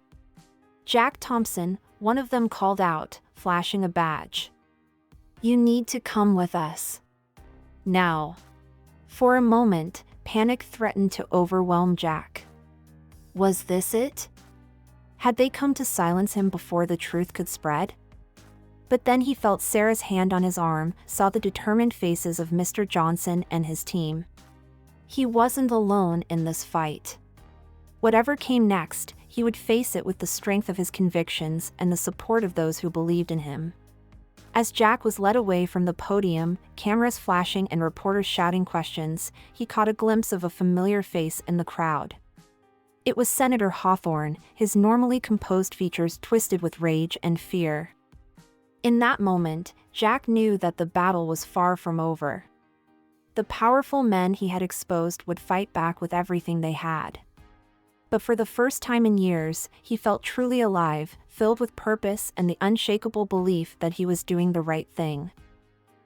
Jack Thompson, one of them, called out, flashing a badge. "You need to come with us. Now." For a moment, panic threatened to overwhelm Jack. Was this it? Had they come to silence him before the truth could spread? But then he felt Sarah's hand on his arm, saw the determined faces of Mr. Johnson and his team. He wasn't alone in this fight. Whatever came next, he would face it with the strength of his convictions and the support of those who believed in him. As Jack was led away from the podium, cameras flashing and reporters shouting questions, he caught a glimpse of a familiar face in the crowd. It was Senator Hawthorne, his normally composed features twisted with rage and fear. In that moment, Jack knew that the battle was far from over. The powerful men he had exposed would fight back with everything they had. But for the first time in years, he felt truly alive, filled with purpose and the unshakable belief that he was doing the right thing.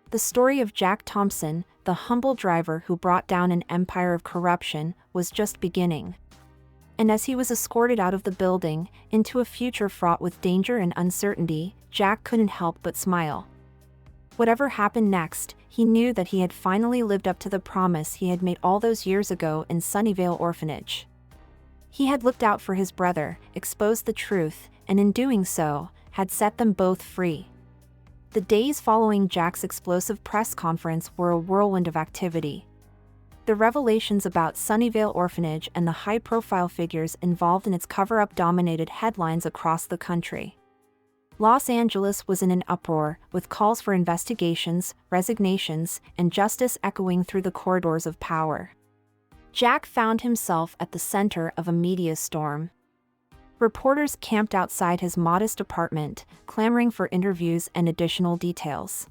The story of Jack Thompson, the humble driver who brought down an empire of corruption, was just beginning. And as he was escorted out of the building, into a future fraught with danger and uncertainty, Jack couldn't help but smile. Whatever happened next, he knew that he had finally lived up to the promise he had made all those years ago in Sunnyvale Orphanage. He had looked out for his brother, exposed the truth, and in doing so, had set them both free. The days following Jack's explosive press conference were a whirlwind of activity. The revelations about Sunnyvale Orphanage and the high-profile figures involved in its cover-up dominated headlines across the country. Los Angeles was in an uproar, with calls for investigations, resignations, and justice echoing through the corridors of power. Jack found himself at the center of a media storm. Reporters camped outside his modest apartment, clamoring for interviews and additional details.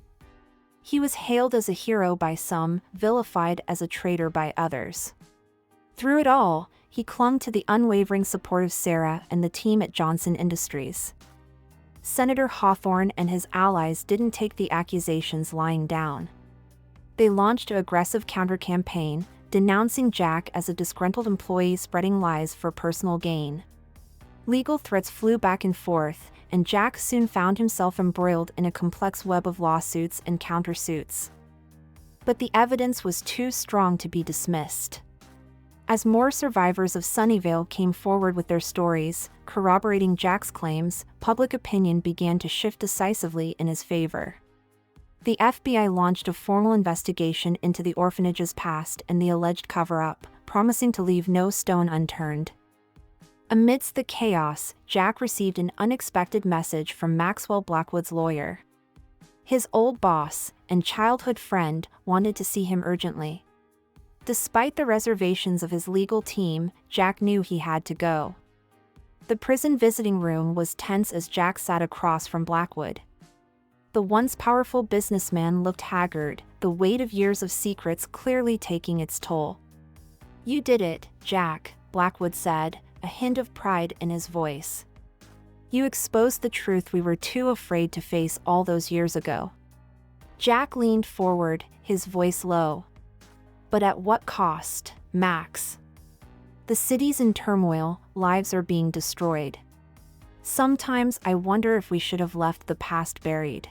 He was hailed as a hero by some, vilified as a traitor by others. Through it all, he clung to the unwavering support of Sarah and the team at Johnson Industries. Senator Hawthorne and his allies didn't take the accusations lying down. They launched an aggressive counter-campaign, denouncing Jack as a disgruntled employee spreading lies for personal gain. Legal threats flew back and forth, and Jack soon found himself embroiled in a complex web of lawsuits and countersuits. But the evidence was too strong to be dismissed. As more survivors of Sunnyvale came forward with their stories, corroborating Jack's claims, public opinion began to shift decisively in his favor. The FBI launched a formal investigation into the orphanage's past and the alleged cover-up, promising to leave no stone unturned. Amidst the chaos, Jack received an unexpected message from Maxwell Blackwood's lawyer. His old boss and childhood friend wanted to see him urgently. Despite the reservations of his legal team, Jack knew he had to go. The prison visiting room was tense as Jack sat across from Blackwood. The once powerful businessman looked haggard, the weight of years of secrets clearly taking its toll. "You did it, Jack," Blackwood said, a hint of pride in his voice. "You exposed the truth we were too afraid to face all those years ago." Jack leaned forward, his voice low. "But at what cost, Max? The city's in turmoil, lives are being destroyed. Sometimes I wonder if we should have left the past buried."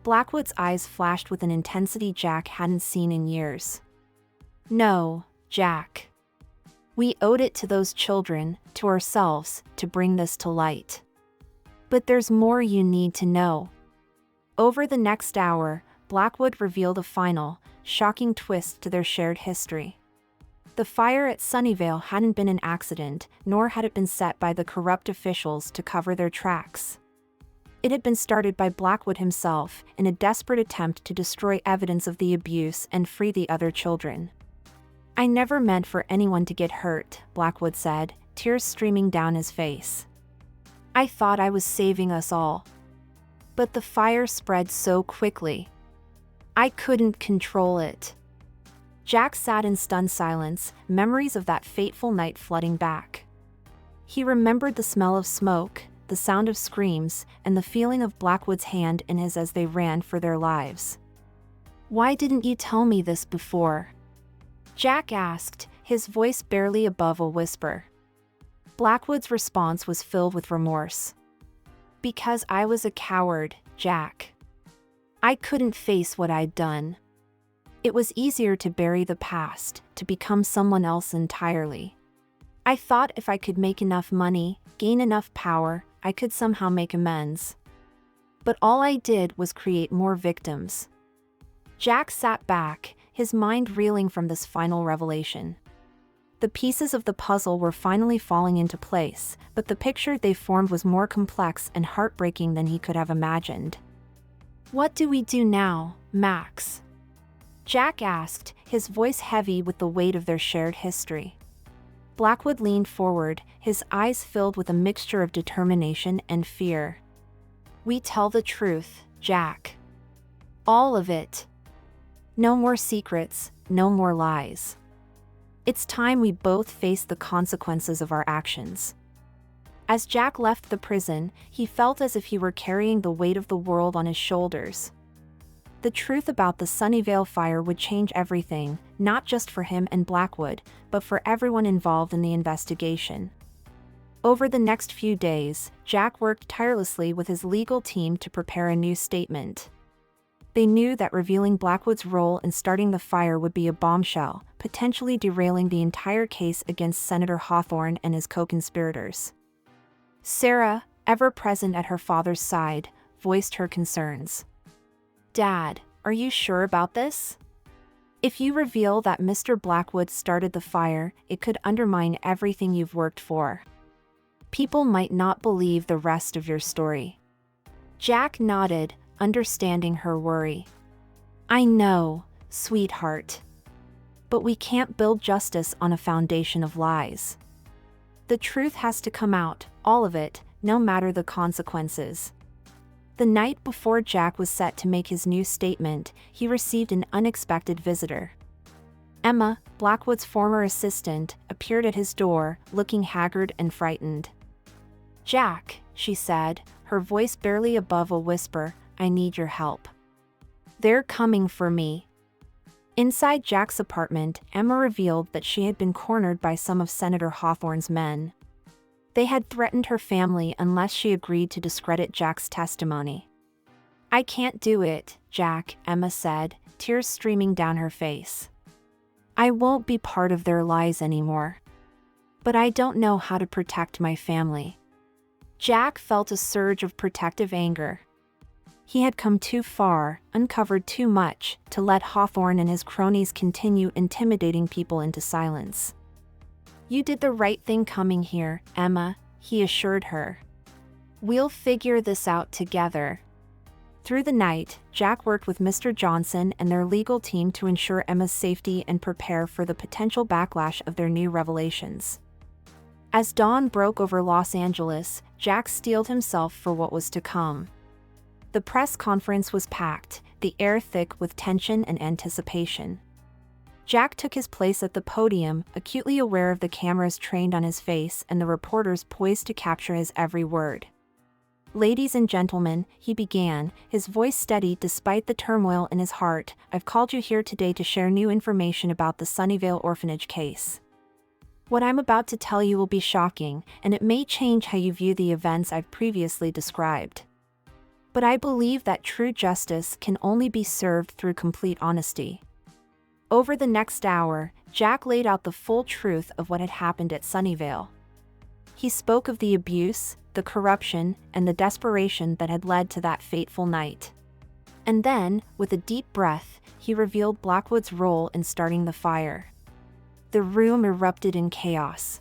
Blackwood's eyes flashed with an intensity Jack hadn't seen in years. "No, Jack. We owed it to those children, to ourselves, to bring this to light. But there's more you need to know." Over the next hour, Blackwood revealed a final, shocking twist to their shared history. The fire at Sunnyvale hadn't been an accident, nor had it been set by the corrupt officials to cover their tracks. It had been started by Blackwood himself in a desperate attempt to destroy evidence of the abuse and free the other children. "I never meant for anyone to get hurt," Blackwood said, tears streaming down his face. "I thought I was saving us all. But the fire spread so quickly. I couldn't control it." Jack sat in stunned silence, memories of that fateful night flooding back. He remembered the smell of smoke, the sound of screams, and the feeling of Blackwood's hand in his as they ran for their lives. "Why didn't you tell me this before?" Jack asked, his voice barely above a whisper. Blackwood's response was filled with remorse. "Because I was a coward, Jack. I couldn't face what I'd done. It was easier to bury the past, to become someone else entirely. I thought if I could make enough money, gain enough power, I could somehow make amends. But all I did was create more victims." Jack sat back, his mind reeling from this final revelation. The pieces of the puzzle were finally falling into place, but the picture they formed was more complex and heartbreaking than he could have imagined. "What do we do now, Max?" Jack asked, his voice heavy with the weight of their shared history. Blackwood leaned forward, his eyes filled with a mixture of determination and fear. "We tell the truth, Jack. All of it. No more secrets, no more lies. It's time we both face the consequences of our actions." As Jack left the prison, he felt as if he were carrying the weight of the world on his shoulders. The truth about the Sunnyvale fire would change everything, not just for him and Blackwood, but for everyone involved in the investigation. Over the next few days, Jack worked tirelessly with his legal team to prepare a new statement. They knew that revealing Blackwood's role in starting the fire would be a bombshell, potentially derailing the entire case against Senator Hawthorne and his co-conspirators. Sarah, ever present at her father's side, voiced her concerns. "Dad, are you sure about this? If you reveal that Mr. Blackwood started the fire, it could undermine everything you've worked for. People might not believe the rest of your story." Jack nodded, understanding her worry. "I know, sweetheart. But we can't build justice on a foundation of lies. The truth has to come out, all of it, no matter the consequences." The night before Jack was set to make his new statement, he received an unexpected visitor. Emma, Blackwood's former assistant, appeared at his door, looking haggard and frightened. "Jack," she said, her voice barely above a whisper, "I need your help. They're coming for me." Inside Jack's apartment, Emma revealed that she had been cornered by some of Senator Hawthorne's men. They had threatened her family unless she agreed to discredit Jack's testimony. "I can't do it, Jack," Emma said, tears streaming down her face. "I won't be part of their lies anymore. But I don't know how to protect my family." Jack felt a surge of protective anger. He had come too far, uncovered too much, to let Hawthorne and his cronies continue intimidating people into silence. "You did the right thing coming here, Emma," he assured her. "We'll figure this out together." Through the night, Jack worked with Mr. Johnson and their legal team to ensure Emma's safety and prepare for the potential backlash of their new revelations. As dawn broke over Los Angeles, Jack steeled himself for what was to come. The press conference was packed, the air thick with tension and anticipation. Jack took his place at the podium, acutely aware of the cameras trained on his face and the reporters poised to capture his every word. "Ladies and gentlemen," he began, his voice steady despite the turmoil in his heart, "I've called you here today to share new information about the Sunnyvale orphanage case. What I'm about to tell you will be shocking, and it may change how you view the events I've previously described. But I believe that true justice can only be served through complete honesty." Over the next hour, Jack laid out the full truth of what had happened at Sunnyvale. He spoke of the abuse, the corruption, and the desperation that had led to that fateful night. And then, with a deep breath, he revealed Blackwood's role in starting the fire. The room erupted in chaos.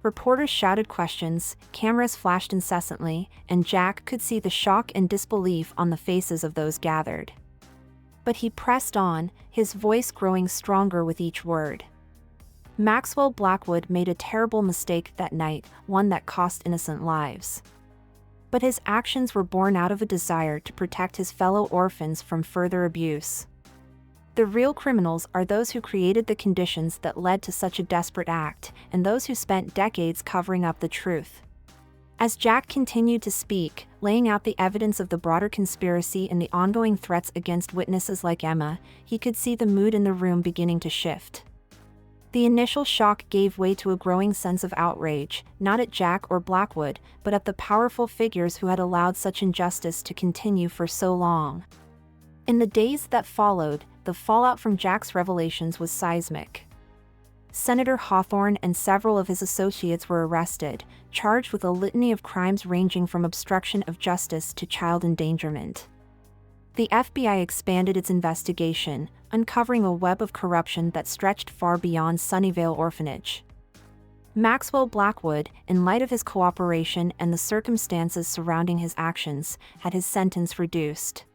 Reporters shouted questions, cameras flashed incessantly, and Jack could see the shock and disbelief on the faces of those gathered. But he pressed on, his voice growing stronger with each word. Maxwell Blackwood made a terrible mistake that night, one that cost innocent lives. But his actions were born out of a desire to protect his fellow orphans from further abuse. The real criminals are those who created the conditions that led to such a desperate act, and those who spent decades covering up the truth. As Jack continued to speak, laying out the evidence of the broader conspiracy and the ongoing threats against witnesses like Emma, he could see the mood in the room beginning to shift. The initial shock gave way to a growing sense of outrage, not at Jack or Blackwood, but at the powerful figures who had allowed such injustice to continue for so long. In the days that followed, the fallout from Jack's revelations was seismic. Senator Hawthorne and several of his associates were arrested, charged with a litany of crimes ranging from obstruction of justice to child endangerment. The FBI expanded its investigation, uncovering a web of corruption that stretched far beyond Sunnyvale Orphanage. Maxwell Blackwood, in light of his cooperation and the circumstances surrounding his actions, had his sentence reduced.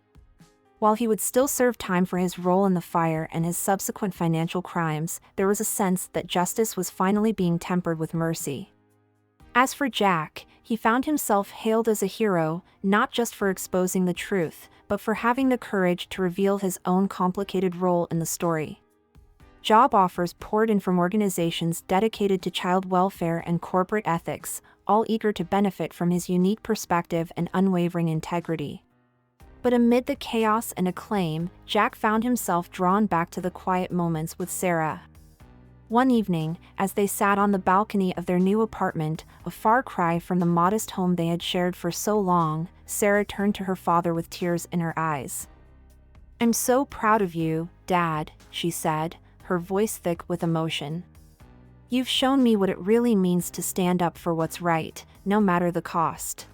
While he would still serve time for his role in the fire and his subsequent financial crimes, there was a sense that justice was finally being tempered with mercy. As for Jack, he found himself hailed as a hero, not just for exposing the truth, but for having the courage to reveal his own complicated role in the story. Job offers poured in from organizations dedicated to child welfare and corporate ethics, all eager to benefit from his unique perspective and unwavering integrity. But amid the chaos and acclaim, Jack found himself drawn back to the quiet moments with Sarah. One evening, as they sat on the balcony of their new apartment, a far cry from the modest home they had shared for so long, Sarah turned to her father with tears in her eyes. "I'm so proud of you, Dad," she said, her voice thick with emotion. "You've shown me what it really means to stand up for what's right, no matter the cost."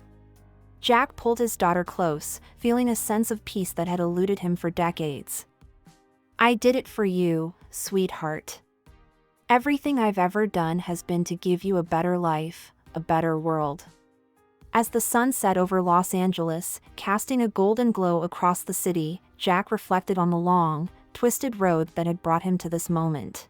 Jack pulled his daughter close, feeling a sense of peace that had eluded him for decades. "I did it for you, sweetheart. Everything I've ever done has been to give you a better life, a better world." As the sun set over Los Angeles, casting a golden glow across the city, Jack reflected on the long, twisted road that had brought him to this moment.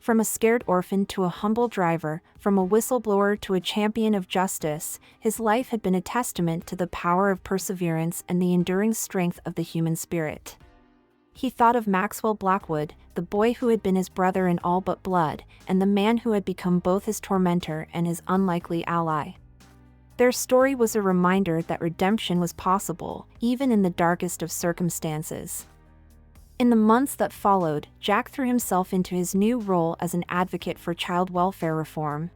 From a scared orphan to a humble driver, from a whistleblower to a champion of justice, his life had been a testament to the power of perseverance and the enduring strength of the human spirit. He thought of Maxwell Blackwood, the boy who had been his brother in all but blood, and the man who had become both his tormentor and his unlikely ally. Their story was a reminder that redemption was possible, even in the darkest of circumstances. In the months that followed, Jack threw himself into his new role as an advocate for child welfare reform.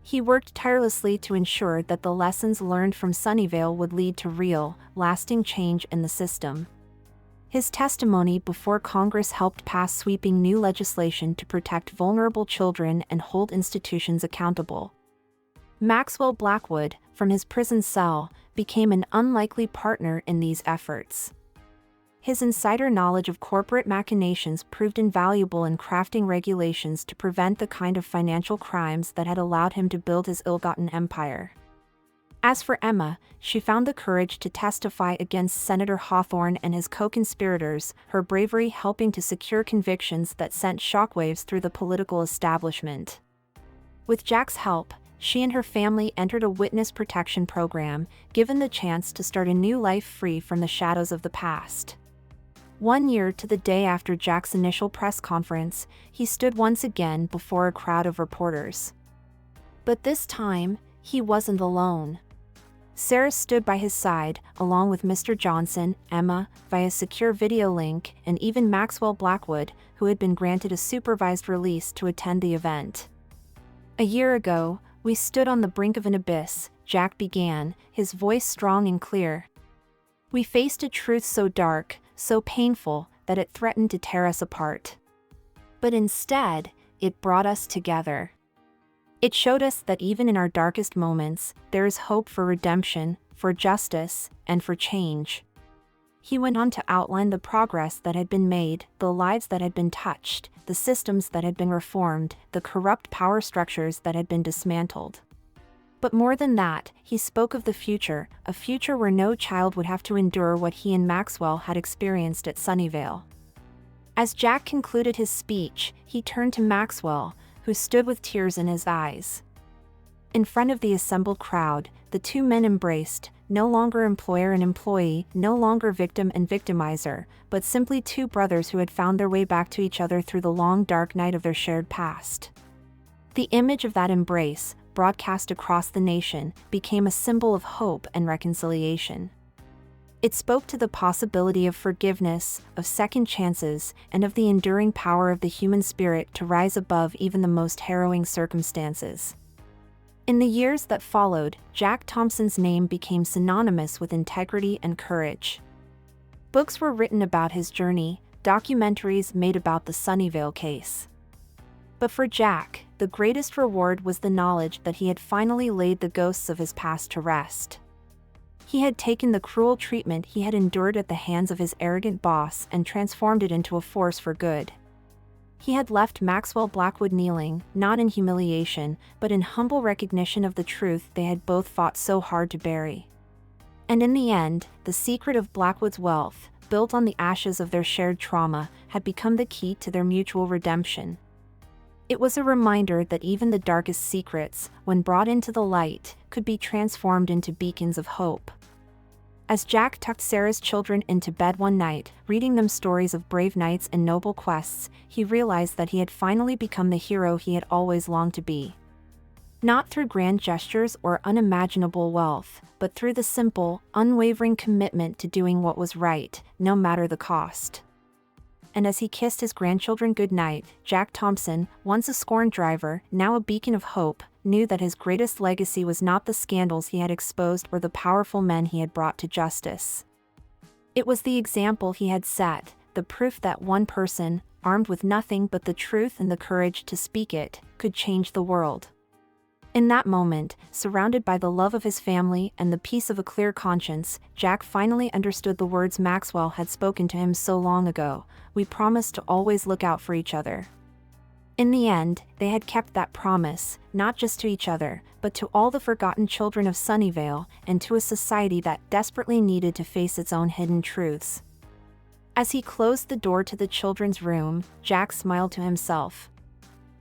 He worked tirelessly to ensure that the lessons learned from Sunnyvale would lead to real, lasting change in the system. His testimony before Congress helped pass sweeping new legislation to protect vulnerable children and hold institutions accountable. Maxwell Blackwood, from his prison cell, became an unlikely partner in these efforts. His insider knowledge of corporate machinations proved invaluable in crafting regulations to prevent the kind of financial crimes that had allowed him to build his ill-gotten empire. As for Emma, she found the courage to testify against Senator Hawthorne and his co-conspirators, her bravery helping to secure convictions that sent shockwaves through the political establishment. With Jack's help, she and her family entered a witness protection program, given the chance to start a new life free from the shadows of the past. 1 year to the day after Jack's initial press conference, he stood once again before a crowd of reporters. But this time, he wasn't alone. Sarah stood by his side, along with Mr. Johnson, Emma, via secure video link, and even Maxwell Blackwood, who had been granted a supervised release to attend the event. "A year ago, we stood on the brink of an abyss," Jack began, his voice strong and clear. "We faced a truth so dark, so painful, that it threatened to tear us apart. But instead, it brought us together. It showed us that even in our darkest moments, there is hope for redemption, for justice, and for change." He went on to outline the progress that had been made, the lives that had been touched, the systems that had been reformed, the corrupt power structures that had been dismantled. But more than that, he spoke of the future, a future where no child would have to endure what he and Maxwell had experienced at Sunnyvale. As Jack concluded his speech, he turned to Maxwell, who stood with tears in his eyes. In front of the assembled crowd, the two men embraced, no longer employer and employee, no longer victim and victimizer, but simply two brothers who had found their way back to each other through the long dark night of their shared past. The image of that embrace, broadcast across the nation, became a symbol of hope and reconciliation. It spoke to the possibility of forgiveness, of second chances, and of the enduring power of the human spirit to rise above even the most harrowing circumstances. In the years that followed, Jack Thompson's name became synonymous with integrity and courage. Books were written about his journey, documentaries made about the Sunnyvale case. But for Jack, the greatest reward was the knowledge that he had finally laid the ghosts of his past to rest. He had taken the cruel treatment he had endured at the hands of his arrogant boss and transformed it into a force for good. He had left Maxwell Blackwood kneeling, not in humiliation, but in humble recognition of the truth they had both fought so hard to bury. And in the end, the secret of Blackwood's wealth, built on the ashes of their shared trauma, had become the key to their mutual redemption. It was a reminder that even the darkest secrets, when brought into the light, could be transformed into beacons of hope. As Jack tucked Sarah's children into bed one night, reading them stories of brave knights and noble quests, he realized that he had finally become the hero he had always longed to be. Not through grand gestures or unimaginable wealth, but through the simple, unwavering commitment to doing what was right, no matter the cost. And as he kissed his grandchildren goodnight, Jack Thompson, once a scorned driver, now a beacon of hope, knew that his greatest legacy was not the scandals he had exposed or the powerful men he had brought to justice. It was the example he had set, the proof that one person, armed with nothing but the truth and the courage to speak it, could change the world. In that moment, surrounded by the love of his family and the peace of a clear conscience, Jack finally understood the words Maxwell had spoken to him so long ago: "We promise to always look out for each other." In the end, they had kept that promise, not just to each other, but to all the forgotten children of Sunnyvale, and to a society that desperately needed to face its own hidden truths. As he closed the door to the children's room, Jack smiled to himself.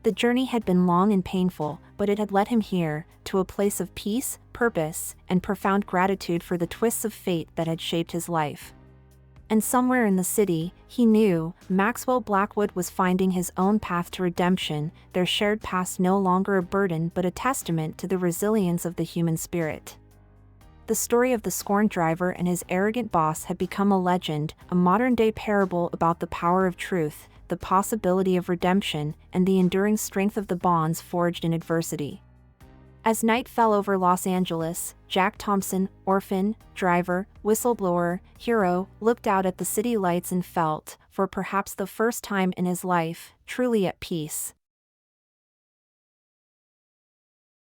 The journey had been long and painful, but it had led him here, to a place of peace, purpose, and profound gratitude for the twists of fate that had shaped his life. And somewhere in the city, he knew, Maxwell Blackwood was finding his own path to redemption, their shared past no longer a burden but a testament to the resilience of the human spirit. The story of the scorned driver and his arrogant boss had become a legend, a modern-day parable about the power of truth, the possibility of redemption, and the enduring strength of the bonds forged in adversity. As night fell over Los Angeles, Jack Thompson, orphan, driver, whistleblower, hero, looked out at the city lights and felt, for perhaps the first time in his life, truly at peace.